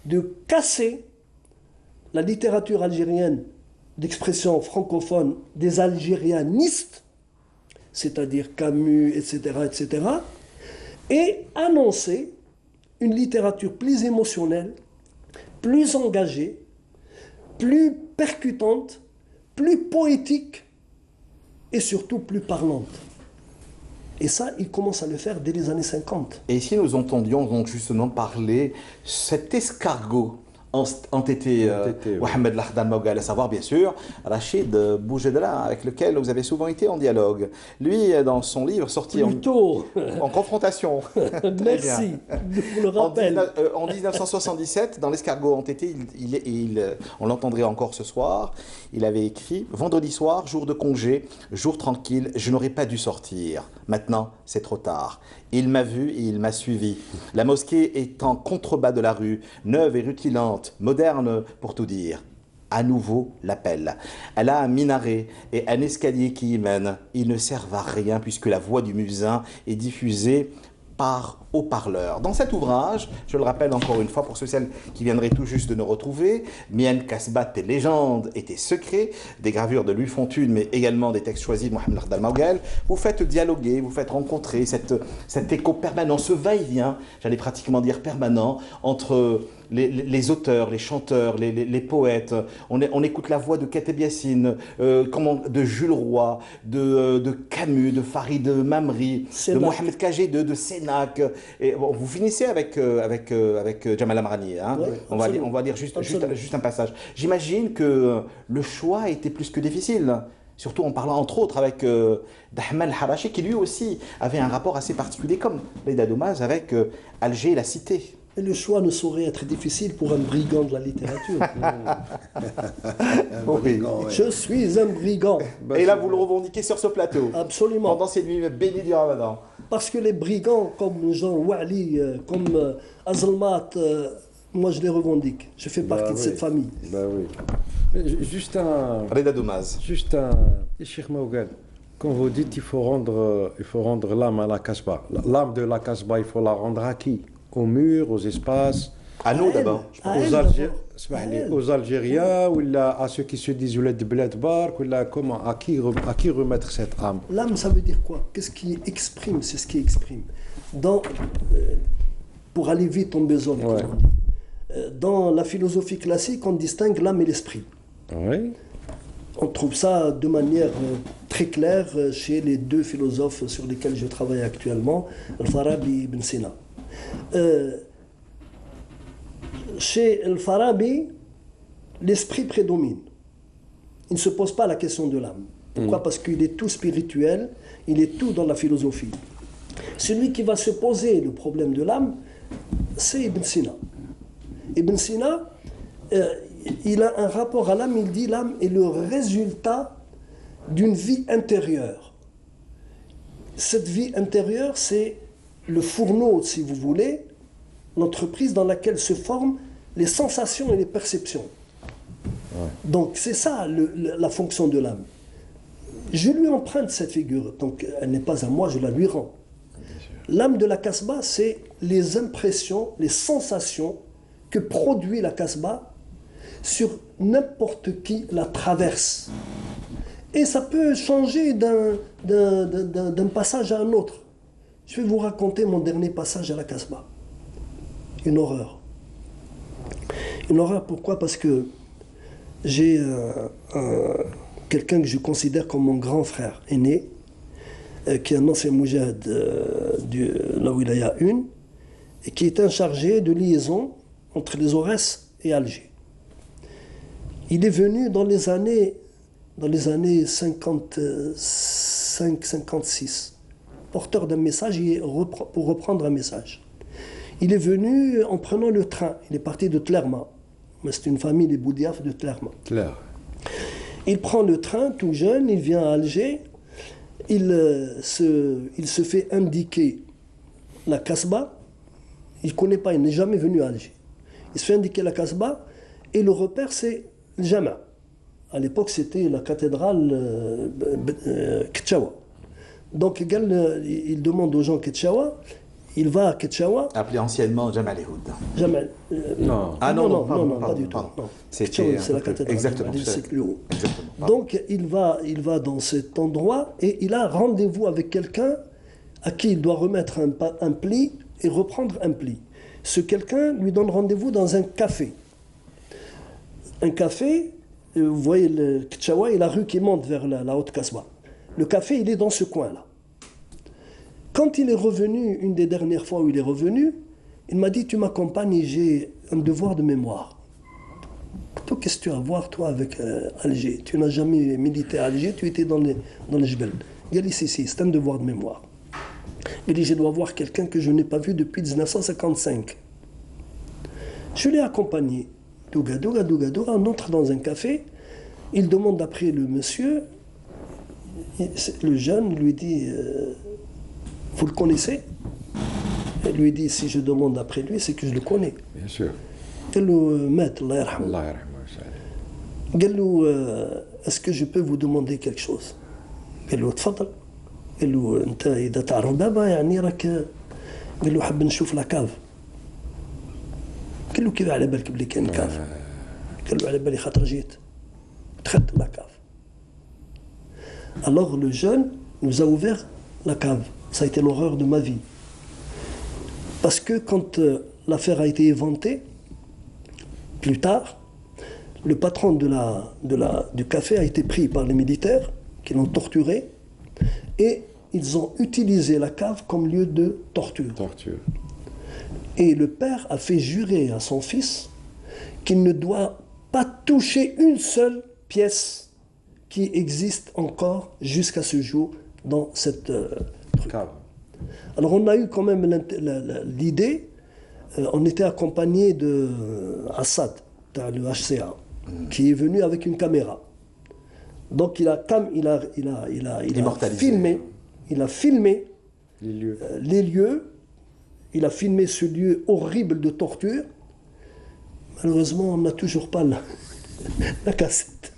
de casser la littérature algérienne d'expression francophone des algérianistes, c'est-à-dire Camus, etc., et annoncer une littérature plus émotionnelle, plus engagée, plus percutante, plus poétique et surtout plus parlante. Et ça, il commence à le faire dès les années 50. Et si nous entendions donc justement parler cet escargot entêté, oui. Mohamed Lakhdar al-Mawgal, à savoir bien sûr Rachid Boujedela, avec lequel vous avez souvent été en dialogue. Lui, dans son livre sorti Plutôt. en confrontation. Très Merci bien. pour le rappel. En 1977, dans l'escargot entêté, on l'entendrait encore ce soir, il avait écrit « Vendredi soir, jour de congé, jour tranquille, je n'aurais pas dû sortir. Maintenant, c'est trop tard. Il m'a vu et il m'a suivi. La mosquée est en contrebas de la rue, neuve et rutilante, moderne pour tout dire. À nouveau l'appel. Elle a un minaret et un escalier qui y mène. Ils ne servent à rien puisque la voix du muezzin est diffusée par haut-parleur. Dans cet ouvrage, je le rappelle encore une fois pour ceux et celles qui viendraient tout juste de nous retrouver, Mian Kasbat, tes légendes et tes secrets, des gravures de Louis Fontune, mais également des textes choisis de Mohamed Lardal Maougal, vous faites dialoguer, vous faites rencontrer cet écho permanent, ce va-et-vient, j'allais pratiquement dire permanent, entre les auteurs, les chanteurs, les poètes. On écoute la voix de Kateb Yassine, de Jules Roy, de Camus, de Farid Mamri, de Mohamed Kagé, de Sénac. Et bon, vous finissez avec Jamal Amrani. Hein. Oui, on va lire juste un passage. J'imagine que le choix a été plus que difficile. Surtout en parlant entre autres avec Dahman Harachi, qui lui aussi avait un rapport assez particulier, comme Leïla Doumaz, avec Alger et la cité. Et le choix ne saurait être difficile pour un brigand de la littérature. Oui. Je suis un brigand. Et là, vous le revendiquez sur ce plateau. Absolument. Pendant ces nuits bénies du Ramadan. Parce que les brigands comme Jean Wali, comme Azalmat, moi je les revendique. Je fais partie de cette famille. Oui. Juste un... Reda Doumaz. Cheikh Maougal, quand vous dites qu'il faut rendre l'âme à la Kasbah, l'âme de la Kasbah, il faut la rendre à qui? Aux murs, aux espaces, À nous d'abord. aux Algériens, ou à ceux qui se disent Ouled Bled Bark, à qui remettre cette âme? L'âme, ça veut dire quoi? Qu'est-ce qui exprime? C'est ce qui exprime. Pour aller vite en besogne, comme on dit. Dans la philosophie classique, on distingue l'âme et l'esprit. Oui. On trouve ça de manière très claire chez les deux philosophes sur lesquels je travaille actuellement, Al-Farabi et Ibn Sina. Chez Al-Farabi, l'esprit prédomine. Il ne se pose pas la question de l'âme. Pourquoi? Parce qu'il est tout spirituel, il est tout dans la philosophie. Celui qui va se poser le problème de l'âme, c'est Ibn Sina. Ibn Sina, il a un rapport à l'âme, il dit l'âme est le résultat d'une vie intérieure. Cette vie intérieure, c'est le fourneau, si vous voulez, l'entreprise dans laquelle se forment les sensations et les perceptions. Donc c'est ça la fonction de l'âme. Je lui emprunte cette figure, donc elle n'est pas à moi, je la lui rends. L'âme de la Kasbah, c'est les impressions, les sensations que produit la Kasbah sur n'importe qui la traverse. Et ça peut changer d'un passage à un autre. Je vais vous raconter mon dernier passage à la Kasbah. Une horreur. Une horreur, pourquoi? Parce que j'ai quelqu'un que je considère comme mon grand frère aîné, qui est un ancien moujahid de la Wilaya 1, et qui est un chargé de liaison entre les Aurès et Alger. Il est venu dans les années 55-56, porteur d'un message pour reprendre un message. Il est venu en prenant le train. Il est parti de Tlerma. C'est une famille, les Boudiaf de Tlerma. Il prend le train tout jeune, il vient à Alger. Il se fait indiquer la Kasbah. Il ne connaît pas, il n'est jamais venu à Alger. Il se fait indiquer la Kasbah et le repère, c'est le Jama. À l'époque, c'était la cathédrale Ketchawa. Donc, il demande aux gens Ketchawa, il va à Ketchawa. Appelé anciennement Jamal Ehoud. Jamal. Non, pas du tout. Ketchawa, c'est la cathédrale. Exactement. C'est plus haut. Exactement. Donc, il va dans cet endroit et il a rendez-vous avec quelqu'un à qui il doit remettre un pli et reprendre un pli. Ce quelqu'un lui donne rendez-vous dans un café. Un café, vous voyez le Ketchawa et la rue qui monte vers la haute Kasbah. Le café, il est dans ce coin-là. Quand il est revenu, une des dernières fois où il est revenu, il m'a dit, tu m'accompagnes, j'ai un devoir de mémoire. Toi, qu'est-ce que tu as à voir, toi, avec Alger? Tu n'as jamais milité à Alger, tu étais dans les Jebel. Il dit, si, c'est un devoir de mémoire. Il dit, je dois voir quelqu'un que je n'ai pas vu depuis 1955. Je l'ai accompagné. Douga, on entre dans un café, il demande après le monsieur, le jeune lui dit, vous le connaissez? Il lui dit, si je demande après lui, c'est que je le connais. Bien sûr. Il lui dit, maître, Allah yarhamou. Il lui dit, est-ce que je peux vous demander quelque chose? Il lui dit, تفضل. Il lui dit, انت اذا تعرف بابا يعني راك قال له حاب نشوف لا كاف. قال له كيف على بالك بلي كاين كاف؟ قال له على بالي خاطر جيت دخلت لا كاف. Alors le jeune nous a ouvert la cave. Ça a été l'horreur de ma vie. Parce que quand l'affaire a été éventée, plus tard, le patron du café a été pris par les militaires qui l'ont torturé et ils ont utilisé la cave comme lieu de torture. Et le père a fait jurer à son fils qu'il ne doit pas toucher une seule pièce qui existe encore jusqu'à ce jour dans cette cave. Alors on a eu quand même l'idée, on était accompagné de Assad, le HCA, qui est venu avec une caméra. Donc il a filmé les lieux, il a filmé ce lieu horrible de torture. Malheureusement, on n'a toujours pas la cassette.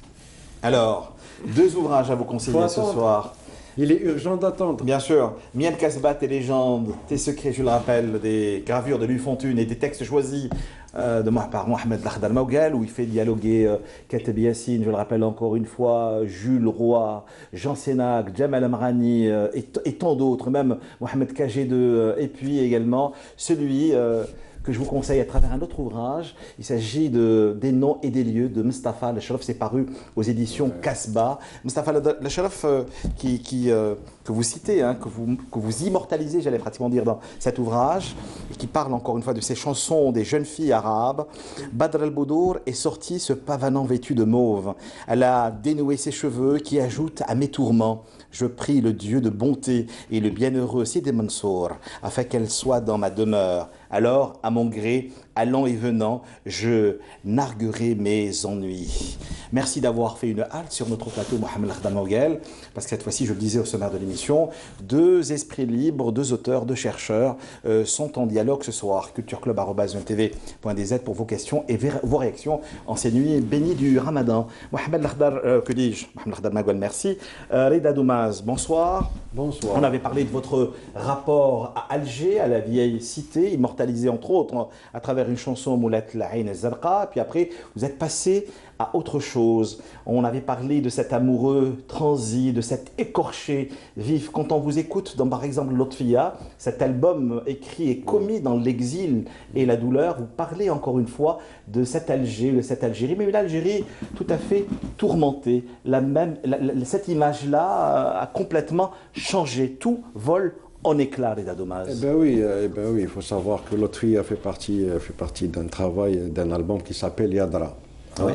Alors, 2 ouvrages à vous conseiller ce soir. Il est urgent d'attendre. Bien sûr, Miel Kasbat et légendes, tes secrets, je le rappelle, des gravures de Louis Fontune et des textes choisis par Mohamed Lakhdar Maougal, où il fait dialoguer Kateb Yassine, je le rappelle encore une fois, Jules Roy, Jean Sénac, Jamal Amrani et tant d'autres, même Mohamed KG2, et puis également celui que je vous conseille à travers un autre ouvrage. Il s'agit des noms et des lieux de Mustafa Al-Sharaf. C'est paru aux éditions Kasbah. Mustafa Al-Sharaf que vous citez, hein, que vous immortalisez, j'allais pratiquement dire, dans cet ouvrage, et qui parle encore une fois de ces chansons des jeunes filles arabes. Badr al-Boudour est sortie se pavanant vêtue de mauve. Elle a dénoué ses cheveux qui ajoutent à mes tourments. Je prie le Dieu de bonté et le bienheureux Sidi Mansour afin qu'elle soit dans ma demeure. Alors, à mon gré, allant et venant, je narguerai mes ennuis. Merci d'avoir fait une halte sur notre plateau, Mohamed Lakhdar Maougal, parce que cette fois-ci, je le disais au sommaire de l'émission, 2 esprits libres, 2 auteurs, 2 chercheurs sont en dialogue ce soir. cultureclub@tv.dz pour vos questions et vos réactions en ces nuits bénies du Ramadan. Mohamed Lakhdar, que dis-je Mohamed Lakhdar Maougal, merci. Reda Doumaz, bonsoir. Bonsoir. On avait parlé de votre rapport à Alger, à la vieille cité, immortalisée entre autres à travers une chanson Moulat L'Aïn Zarqa, puis après vous êtes passé à autre chose. On avait parlé de cet amoureux transi, de cet écorché vif. Quand on vous écoute dans par exemple Lotfia, cet album écrit et commis dans l'exil et la douleur, vous parlez encore une fois de cet Alger, de cette Algérie, mais une Algérie tout à fait tourmentée. Cette image-là a complètement changé. Tout vole en éclat, Reda Doumaz. Eh ben oui, il faut savoir que Lotfia fait partie d'un travail, d'un album qui s'appelle Yadra. Ah ouais.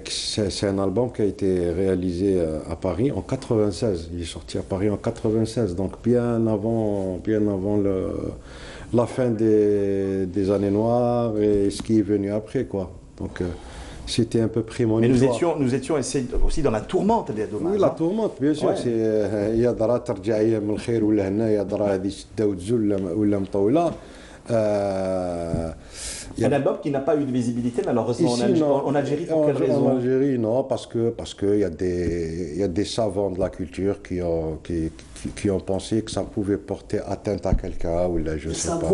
C'est un album qui a été réalisé à Paris en 96. Il est sorti à Paris en 96, donc bien avant la fin des années noires et ce qui est venu après, quoi. Donc c'était un peu prémonitoire. Mais nous étions aussi dans la tourmente, les dommages. Oui, la tourmente, bien sûr. C'est Yadra tarja ayyam al-khair wala hna Yadra hadi shidda wa tzoul wala mtawla. Un album qui n'a pas eu de visibilité malheureusement ici, en Algérie. Pour quelle raison? En Algérie, non, parce qu'il y a des savants de la culture qui ont pensé que ça pouvait porter atteinte à quelqu'un, ou là, je ne sais pas.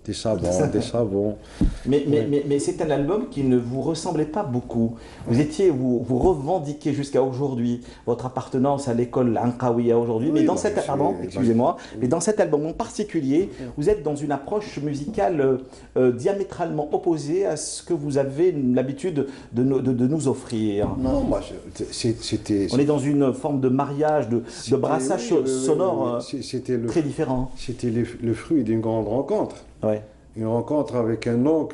Des savants. Mais c'est un album qui ne vous ressemblait pas beaucoup. Vous revendiquez jusqu'à aujourd'hui votre appartenance à l'école Anqawiya aujourd'hui, oui, mais dans cet album, excusez-moi, mais dans cet album en particulier, vous êtes dans une approche musicale diamétralement opposée à ce que vous avez l'habitude de nous offrir. Non, moi, on est dans une forme de mariage, de brassage sonore très différent. C'était le fruit d'une grande rencontre. Ouais. Une rencontre avec un nom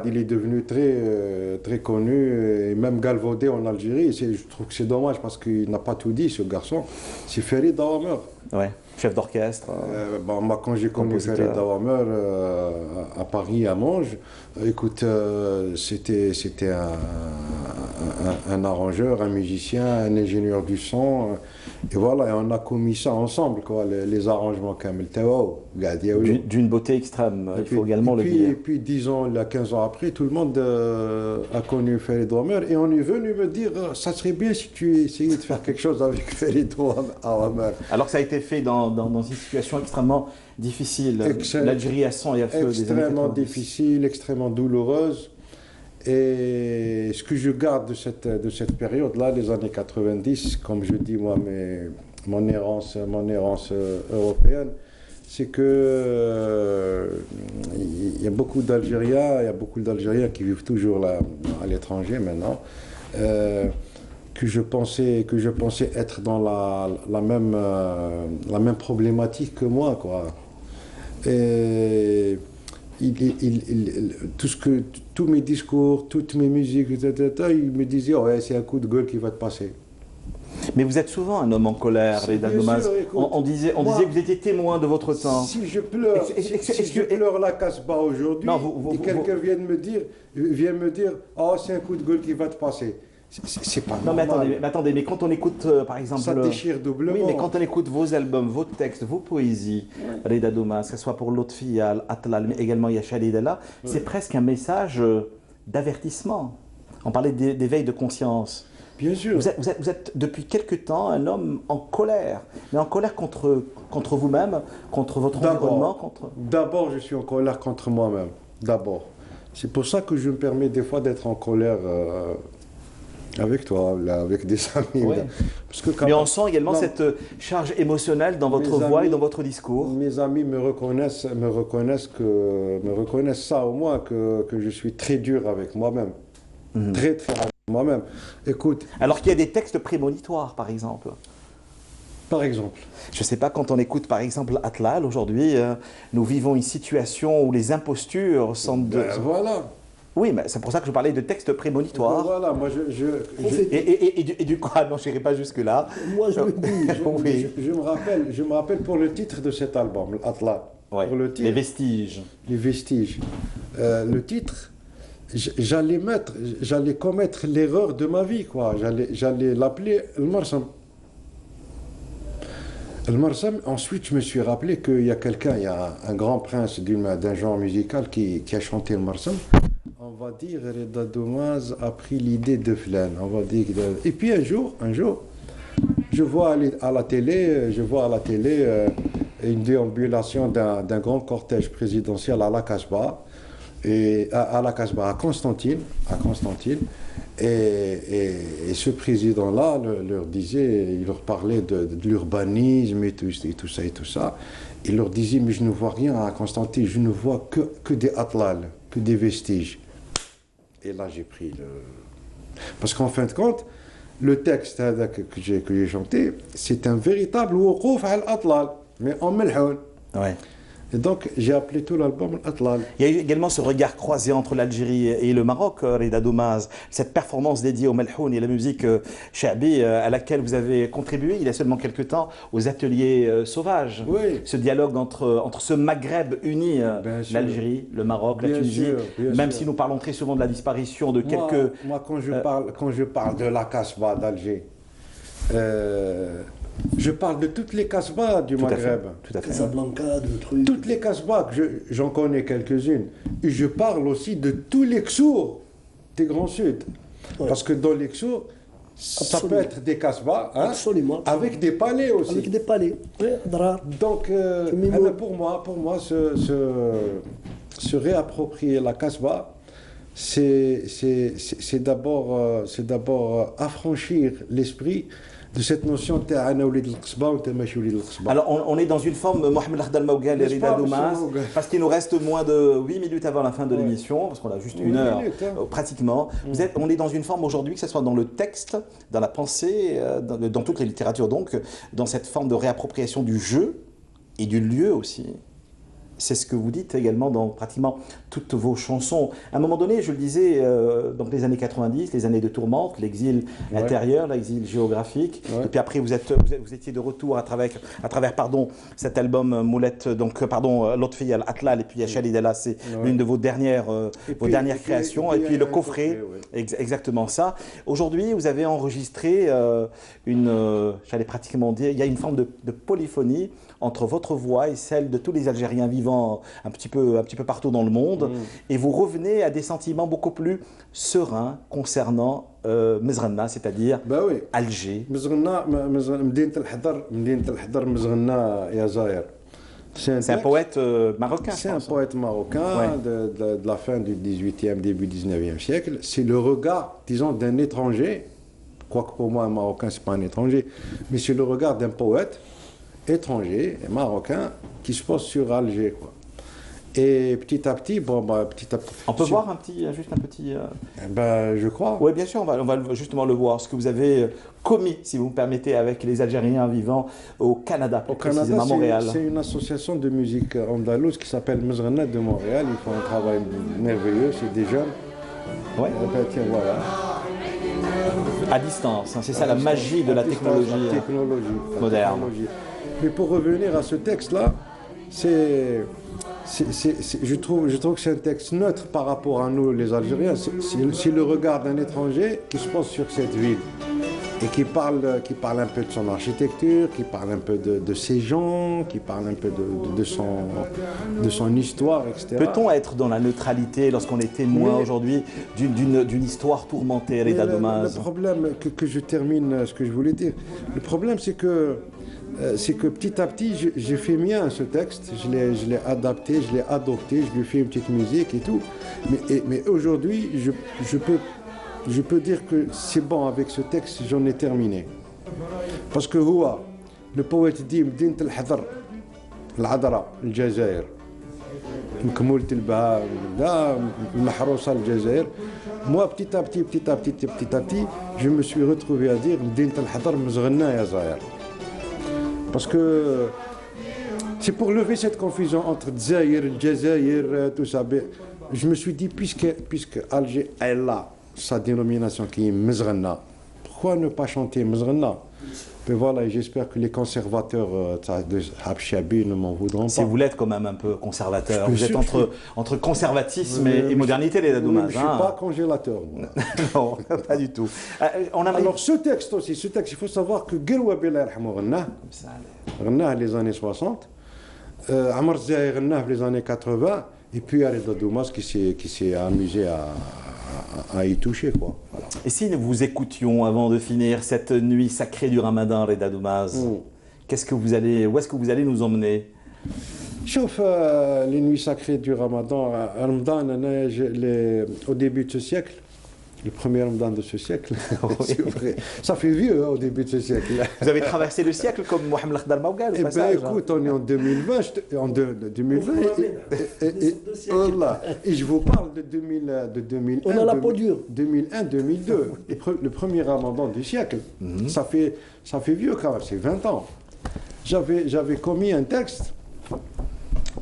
il est devenu très connu et même galvaudé en Algérie. Je trouve que c'est dommage parce qu'il n'a pas tout dit, ce garçon. C'est Farid Dawamer. Ouais, chef d'orchestre. Moi, quand j'ai connu Farid Dawamer à Paris, à Monge, écoute, c'était un arrangeur, un musicien, un ingénieur du son. Et voilà, et on a commis ça ensemble, quoi, les arrangements Kamel Tawao. D'une beauté extrême, il faut également le dire. Et puis 10 ans, 15 ans après, tout le monde a connu Farid Ouamer et on est venu me dire ça serait bien si tu essayais de faire quelque chose avec Farid Ouamer. Alors que ça a été fait dans une situation extrêmement difficile. L'Algérie à sang et à feu des années 90. Extrêmement difficile, extrêmement douloureuse. Et ce que je garde de cette période-là, les années 90, comme je dis moi, mon errance européenne, c'est que il y a beaucoup d'Algériens qui vivent toujours là, à l'étranger maintenant, que je pensais être dans la même problématique que moi, quoi. Et tous mes discours, toutes mes musiques, etc., ils me disaient ouais, c'est un coup de gueule qui va te passer. Mais vous êtes souvent un homme en colère, Reda Domaz. On disait que vous étiez témoin de votre temps. Si je pleure, je pleure la Casbah aujourd'hui, et quelqu'un vient me dire oh, c'est un coup de gueule qui va te passer. C'est pas normal. Mais attendez, mais quand on écoute, par exemple... Ça déchire doublement. Oui, mais quand on écoute vos albums, vos textes, vos poésies, Reda Domaz, que ce soit pour Lotfi, Atlal, mais également Yachal Idala, c'est presque un message d'avertissement. On parlait d'éveil de conscience. Bien sûr. Vous êtes depuis quelque temps un homme en colère, mais en colère contre vous-même, contre votre environnement, D'abord, je suis en colère contre moi-même. D'abord. C'est pour ça que je me permets des fois d'être en colère avec toi, là, avec des amis. Oui. Mais on sent également cette charge émotionnelle dans votre voix et dans votre discours. Mes amis me reconnaissent ça au moins, que je suis très dur avec moi-même. Très avec moi-même. Écoute. Alors qu'il y a des textes prémonitoires, par exemple. Par exemple. Je ne sais pas, quand on écoute par exemple Atlal, aujourd'hui, nous vivons une situation où les impostures sont de... Voilà. Oui, mais c'est pour ça que je parlais de textes prémonitoires. Voilà, moi Et du coup, non, je n'irai pas jusque-là. Moi, je le dis. Je me rappelle pour le titre de cet album, Atlal. Ouais, pour le titre, les vestiges. Les vestiges. Le titre, j'allais commettre l'erreur de ma vie, quoi. J'allais l'appeler El Marsam. El Marsam, ensuite, je me suis rappelé qu'il y a quelqu'un, il y a un grand prince d'un genre musical qui a chanté El Marsam. On va dire, Reda Domaz a pris l'idée de Flan. On va dire. Et puis un jour, je vois à la télé une déambulation d'un grand cortège présidentiel à la Casbah, à Constantine. Et ce président-là il leur parlait de l'urbanisme et tout ça. Il leur disait, mais je ne vois rien à Constantine, je ne vois que des atlal, que des vestiges. Et là, j'ai pris le... Parce qu'en fin de compte, le texte que j'ai chanté, c'est un véritable wouqouf al atlal, mais en melhoun. Ouais. Et donc, j'ai appelé tout l'album Atlal. Il y a eu également ce regard croisé entre l'Algérie et le Maroc, Reda Domaz, cette performance dédiée au Melhoun et la musique Cha'bi à laquelle vous avez contribué il y a seulement quelques temps aux ateliers sauvages. Oui. Ce dialogue entre ce Maghreb uni, l'Algérie, le Maroc, la Tunisie, même si nous parlons très souvent de la disparition de quelques... Moi, quand je parle de la Casbah d'Alger, je parle de toutes les Casbahs du Maghreb. Tout à fait. Casablanca, de trucs. Toutes les Casbahs, j'en connais quelques-unes. Et je parle aussi de tous les Ksours des Grands Sud. Ouais. Parce que dans les Ksours, ça peut être des Casbahs, hein, absolument. Avec des palais aussi. Avec des palais. Oui, donc, pour moi, se réapproprier la Casbah, c'est d'abord affranchir l'esprit de cette notion de Alors, on est dans une forme, Mohamed Akhdal Maougal et Reda Domaz, parce qu'il nous reste moins de 8 minutes avant la fin de l'émission, parce qu'on a juste une heure, pratiquement. On est dans une forme aujourd'hui, que ce soit dans le texte, dans la pensée, dans toute la littérature, donc, dans cette forme de réappropriation du jeu et du lieu aussi. C'est ce que vous dites également dans pratiquement toutes vos chansons. À un moment donné, je le disais, donc les années 90, les années de tourmente, l'exil intérieur, l'exil géographique. Et puis après, vous étiez de retour à travers cet album Moulette, donc Lotfi Al-Atlal et puis Chalid Ella, c'est l'une de vos dernières créations. Et puis le coffret, exactement ça. Aujourd'hui, vous avez enregistré j'allais pratiquement dire, il y a une forme de polyphonie entre votre voix et celle de tous les Algériens vivant un petit peu partout dans le monde. Et vous revenez à des sentiments beaucoup plus sereins concernant Mezranna, c'est-à-dire Alger. C'est un poète marocain. C'est un poète marocain de la fin du 18e, début 19e siècle. C'est le regard, disons, d'un étranger, quoique pour moi un Marocain, ce n'est pas un étranger, mais c'est le regard d'un poète étranger, marocain, qui se pose sur Alger, quoi. Et petit à petit, on peut voir juste un petit... je crois. Oui, bien sûr, on va justement le voir. Ce que vous avez commis, si vous me permettez, avec les Algériens vivant au Canada, précisément à Montréal. C'est une association de musique andalouse qui s'appelle Mezranna de Montréal. Ils font un travail merveilleux, c'est des jeunes. Ouais. Tiens, voilà. À distance, hein, c'est ça la magie de la technologie moderne. Mais pour revenir à ce texte-là, je trouve que c'est un texte neutre par rapport à nous, les Algériens. C'est le regard d'un étranger qui se pose sur cette ville et qui parle un peu de son architecture, qui parle un peu de ses gens, qui parle un peu de son histoire, etc. Peut-on être dans la neutralité lorsqu'on est témoin aujourd'hui d'une histoire tourmentée, Reda Domaz? Le problème, que je termine ce que je voulais dire, le problème c'est que petit à petit, j'ai fait mien ce texte, je l'ai adapté, je l'ai adopté, je lui ai fait une petite musique et tout. Mais aujourd'hui, je peux dire que c'est bon, avec ce texte, j'en ai terminé. Parce que le poète dit Mdint al-Hadr, al-Adra, al-Jazair. مكمولة البهاء المحروسة الجزائر. Moi, petit à petit, je me suis retrouvé à dire Mdint al-Hadr mzghanna ya Zaïr. Parce que c'est pour lever cette confusion entre Dzaïr, Djazaïr, tout ça. Je me suis dit, puisque Alger a sa dénomination qui est Mezranna, pourquoi ne pas chanter Mezranna? Et voilà, j'espère que les conservateurs de Habchabi ne m'en voudront pas. Si vous l'êtes quand même un peu conservateur, vous êtes entre conservatisme et modernité, les Domaz. Je ne suis pas congélateur, moi. Non, pas du tout. Alors ce texte, il faut savoir que Guelwa Bela Ghannah les années 60, Amar Zahir Ghannah les années 80, et puis Reda Domaz qui s'est amusé à y toucher, quoi. Voilà. Et si nous vous écoutions avant de finir cette nuit sacrée du Ramadan, Reda Domaz, où est-ce que vous allez nous emmener? Sauf les nuits sacrées du Ramadan, au début de ce siècle, le premier Ramadan de ce siècle, c'est vrai. Ça fait vieux au début de ce siècle. Vous avez traversé le siècle comme Mohamed Khdar Maougal, au passage. Écoute, on est en 2020, et je vous parle de 2001, on a la peau dure. 2001-2002, le premier Ramadan du siècle. Ça fait vieux quand même, c'est 20 ans. J'avais commis un texte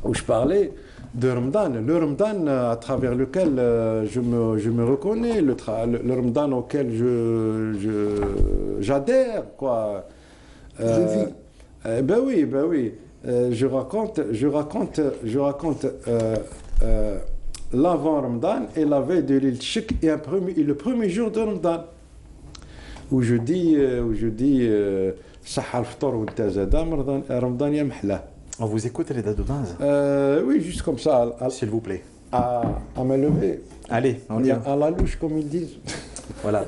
où je parlais de Ramadan, le Ramadan à travers lequel je me reconnais, le Ramadan auquel j'adhère, quoi. Ben oui. Je raconte l'avant Ramadan et la veille de l'île Chik et le premier jour de Ramadan, où je dis Sahar al-Ftor ou Tazada, Ramadan ya mahla. On vous écoute, Reda Domaz? Oui, juste comme ça. S'il vous plaît. À me lever. Allez, on y va. À la louche, comme ils disent. Voilà.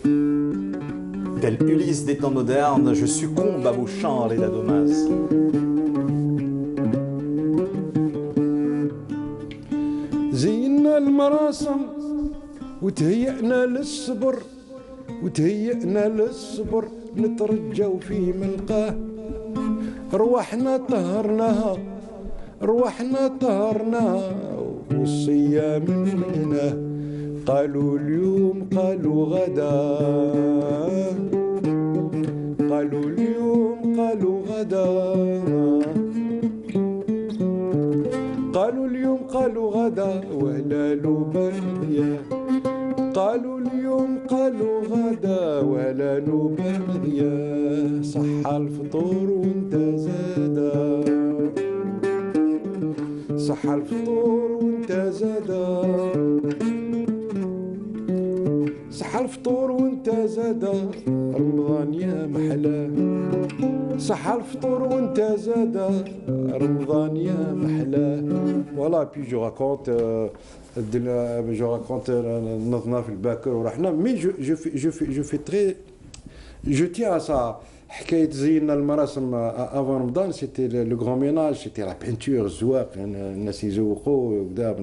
Tel Ulysse des temps modernes, je succombe à vos chants, Reda Domaz. زينا المراسم وتهيئنا للصبر نترجوا فيه ملقاه روحنا طهرناها والصيام منه قالوا اليوم قالوا غدا قالوا اليوم قالوا غدا كانوا بالغيا صحى الفطور وانت زادا صحى الفطور وانت زادا صحى الفطور وانت زادا رمضان يا محلاه صحى الفطور وانت زادا رمضان يا محلاه. Voilà, puis je raconte نضنا في الباكر ورحنا مي je fais très je tiens à ça. حكاية زينا المراسم avant رمضان c'était le grand ménage, c'était la peinture, الزواق الناس يزوقوا وكذا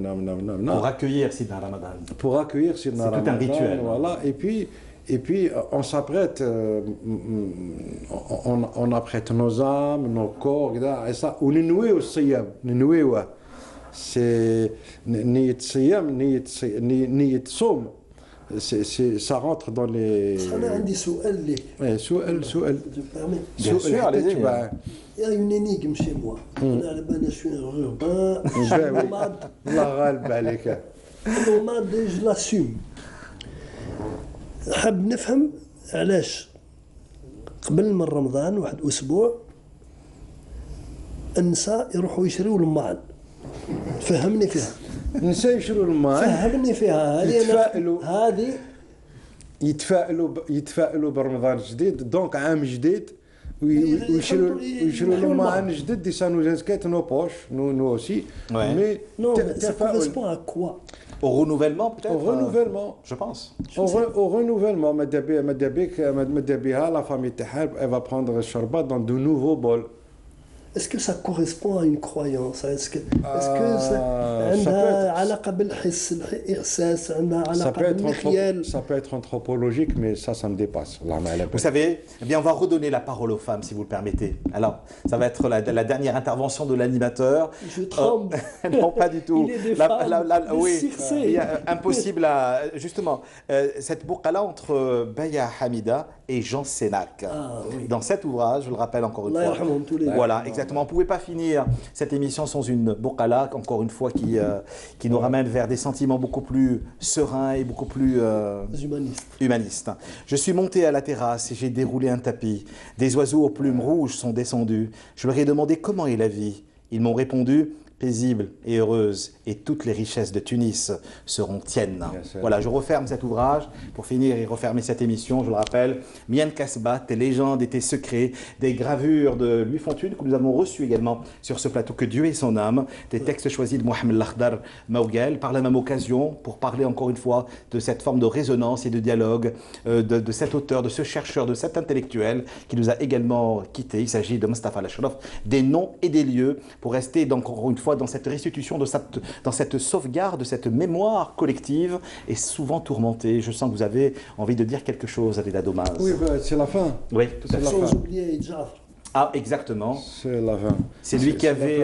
Pour accueillir Sidna Ramadan. Pour accueillir Sidna Ramadan. C'est tout un rituel. Voilà, et puis on s'apprête, on apprête nos âmes, nos corps, et ça, ou ننويو الصيام, ننويوه. C'est نية الصيام, نية الصوم. Ça rentre dans les. أنا عندي سؤال ليك. سؤال. Bien sûr, allez-y. Il y a une énigme chez moi. أنا على بالي je suis un urbain, je suis nomade. الله غالب عليك. nomade et je l'assume. حاب نفهم علاش قبل من رمضان واحد أسبوع النساء يروحوا يشريوا الماعن. فهمني فيها. النساء يشروا الماعن. فهمني فيها. هذه يتفائلوا برمضان جديد دونك عام جديد ويشروا الماعن جديد. Ça nous inquiète nos poches, nous aussi. Ouais. Mais non, ça correspond à quoi? Au renouvellement peut-être. Au renouvellement. Je pense. Au renouvellement. La famille تاعها elle va prendre le shorba dans de nouveaux bols. Est-ce que ça correspond à une croyance? Est-ce que ça عندها علاقة بالحس الإحساس عندها علاقة بالمخيال? Ça peut être anthropologique, mais ça me dépasse. Vous savez, eh bien, on va redonner la parole aux femmes, si vous le permettez. Alors, ça va être la dernière intervention de l'animateur. Je tremble. Non, pas du tout. Il est des femmes, oui, impossible à... Justement, cette bouqa-là entre Baya Hamida et Jean Sénac. Ah, oui. Dans cet ouvrage, je le rappelle encore une fois. Voilà, exactement. On ne pouvait pas finir cette émission sans une bouqa-là, encore une fois, qui nous ramène vers des sentiments beaucoup plus sereins et beaucoup plus humanistes. Je suis monté à la terrasse et j'ai déroulé un tapis. Des oiseaux aux plumes rouges sont descendus. Je leur ai demandé comment est la vie. Ils m'ont répondu: paisible et heureuse, et toutes les richesses de Tunis seront tiennes. Voilà, je referme cet ouvrage pour finir et refermer cette émission. Je le rappelle, Mian Kasbat, tes légendes et tes secrets, des gravures de Louis Fontune que nous avons reçues également sur ce plateau. Que Dieu ait son âme, des textes choisis de Mohamed Lakhdar Maouguel, par la même occasion, pour parler encore une fois de cette forme de résonance et de dialogue de cet auteur, de ce chercheur, de cet intellectuel qui nous a également quittés. Il s'agit de Mustafa Al-Ashraf, des noms et des lieux, pour rester donc encore une fois dans cette restitution, dans cette sauvegarde, de cette mémoire collective et souvent tourmentée. Je sens que vous avez envie de dire quelque chose, Adela Domaz. Oui, c'est la fin. Oui, tout à fait. Sans oublier Jafar. Ah, exactement. C'est la fin. C'est lui qui avait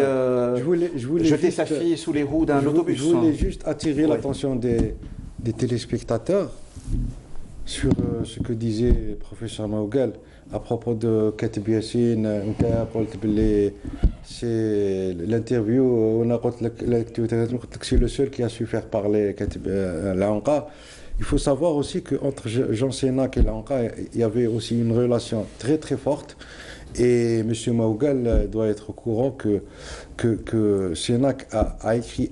jeté sa fille sous les roues d'un autobus. Je voulais juste attirer l'attention des téléspectateurs sur ce que disait le professeur Maouguel à propos de Katib Yassine. C'est l'interview, c'est le seul qui a su faire parler Katib l'Anqa. Il faut savoir aussi qu'entre Jean Sénac et l'Anqa, il y avait aussi une relation très très forte. Et M. Maouguel doit être au courant que Sénac a écrit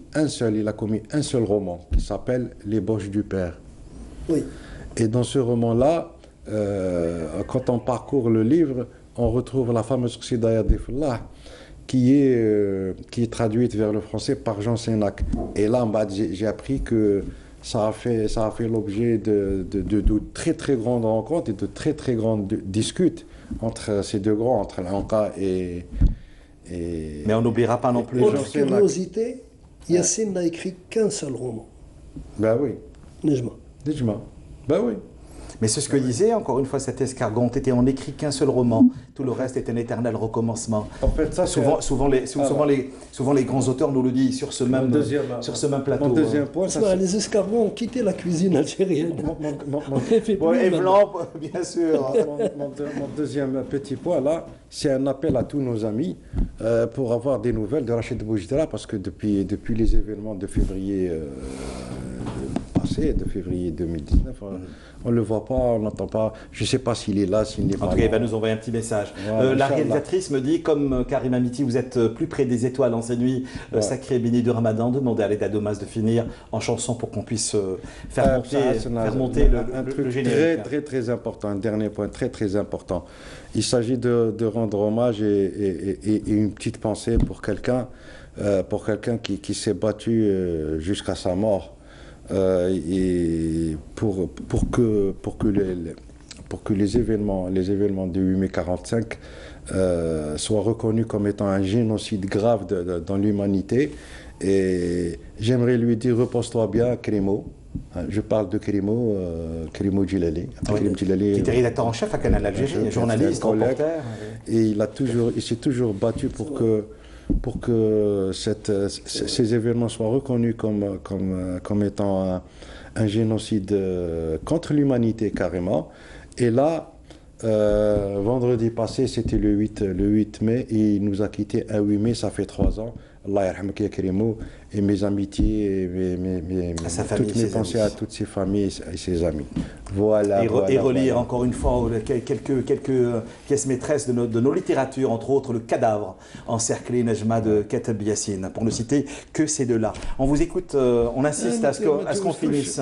il a commis un seul roman qui s'appelle L'ébauche du père. Oui. Et dans ce roman-là, quand on parcourt le livre, on retrouve la fameuse Qsida Ya Difullah qui est traduite vers le français par Jean Sénac. Et là, j'ai appris que ça a fait l'objet de très très grandes rencontres et de très très grandes disputes entre ces deux grands, entre l'Anqa et... Mais on n'oubliera pas non plus... Autre curiosité, Yassine n'a écrit qu'un seul roman. Ben oui. Nejma. Ben oui. Mais c'est ce que disait encore une fois cet escargot, on n'écrit qu'un seul roman, tout le reste est un éternel recommencement. En fait, ça, souvent les grands auteurs nous le disent sur ce même plateau. Mon deuxième point, les escargots ont quitté la cuisine algérienne. Et blanc, bien sûr. Mon deuxième petit point là, c'est un appel à tous nos amis pour avoir des nouvelles de Rachid Boujdra, parce que depuis les événements de février passé, de février 2019. On ne le voit pas, on n'entend pas. Je ne sais pas s'il est là, s'il n'est pas là. En tout cas, il va nous envoyer un petit message. Ouais, La réalisatrice me dit, comme Karim Amiti, vous êtes plus près des étoiles en ces nuits sacrées et bénies du Ramadan, demandez à Leda Domas de finir en chanson pour qu'on puisse faire monter le générique. Très important, un dernier point très important. Il s'agit de rendre hommage et une petite pensée pour quelqu'un qui s'est battu jusqu'à sa mort et pour que les événements de 8 mai 45 soient reconnus comme étant un génocide grave dans l'humanité. Et j'aimerais lui dire, repose-toi bien, Krimo. Je parle de Krimo Djilali. Qui était rédacteur en chef à Canal Algérie, journaliste, reporter. Et il s'est toujours battu pour que ces événements soient reconnus comme étant un génocide contre l'humanité carrément. Et là, vendredi passé, c'était le 8 mai, et il nous a quittés un 8 mai, ça fait 3 ans. Allah yarhamak ya Krimo, et mes amitiés, et toutes mes pensées à toutes ses familles et ses amis. Voilà. Et relire encore une fois quelques pièces maîtresses de nos littératures, entre autres Le Cadavre, encerclé Najma de Kateb Yassine, pour ne citer que ces deux-là. On vous écoute, on insiste à ce qu'on finisse.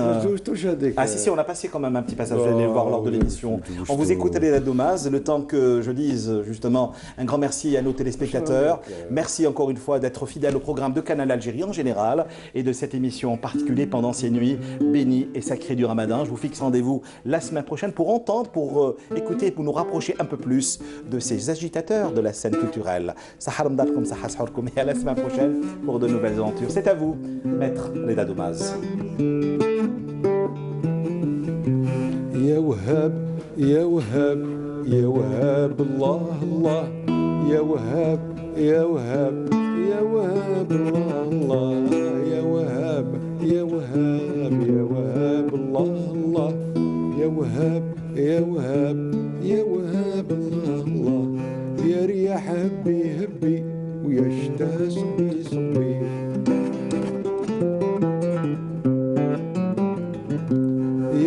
Si, on a passé quand même un petit passage, vous allez le voir lors de l'émission. On vous écoute à Leda Domas, le temps que je dise justement un grand merci à nos téléspectateurs. Merci encore une fois d'être fidèles au programme de Canal Algérie en général et de cette émission en particulier pendant ces nuits bénies et sacrées du Ramadan. Je vous fixe rendez-vous la semaine prochaine pour entendre, pour écouter, pour nous rapprocher un peu plus de ces agitateurs de la scène culturelle. Sahar mdarkum, sahar sahurkum, et à la semaine prochaine pour de nouvelles aventures. C'est à vous, Maître Leda Domas. Ya Wahhab, Ya Wahhab, Ya Wahhab, Allah, Allah, Ya Wahhab, Ya Wahhab, Ya Wahhab, Allah, Allah, Ya Wahhab, Ya Wahhab, Ya Wahhab, Allah, Allah, Ya Wahhab, Ya Wahhab, Ya Wahhab, Allah, Allah, Ya Riyah Habbi Habbi, ويا شتا صبي صبي.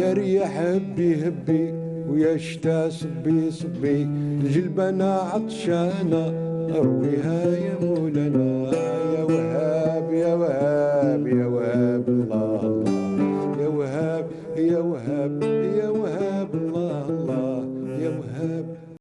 يا ريح هبي هبي ويا شتا صبي صبي، الجلبانة عطشانة ارويها يا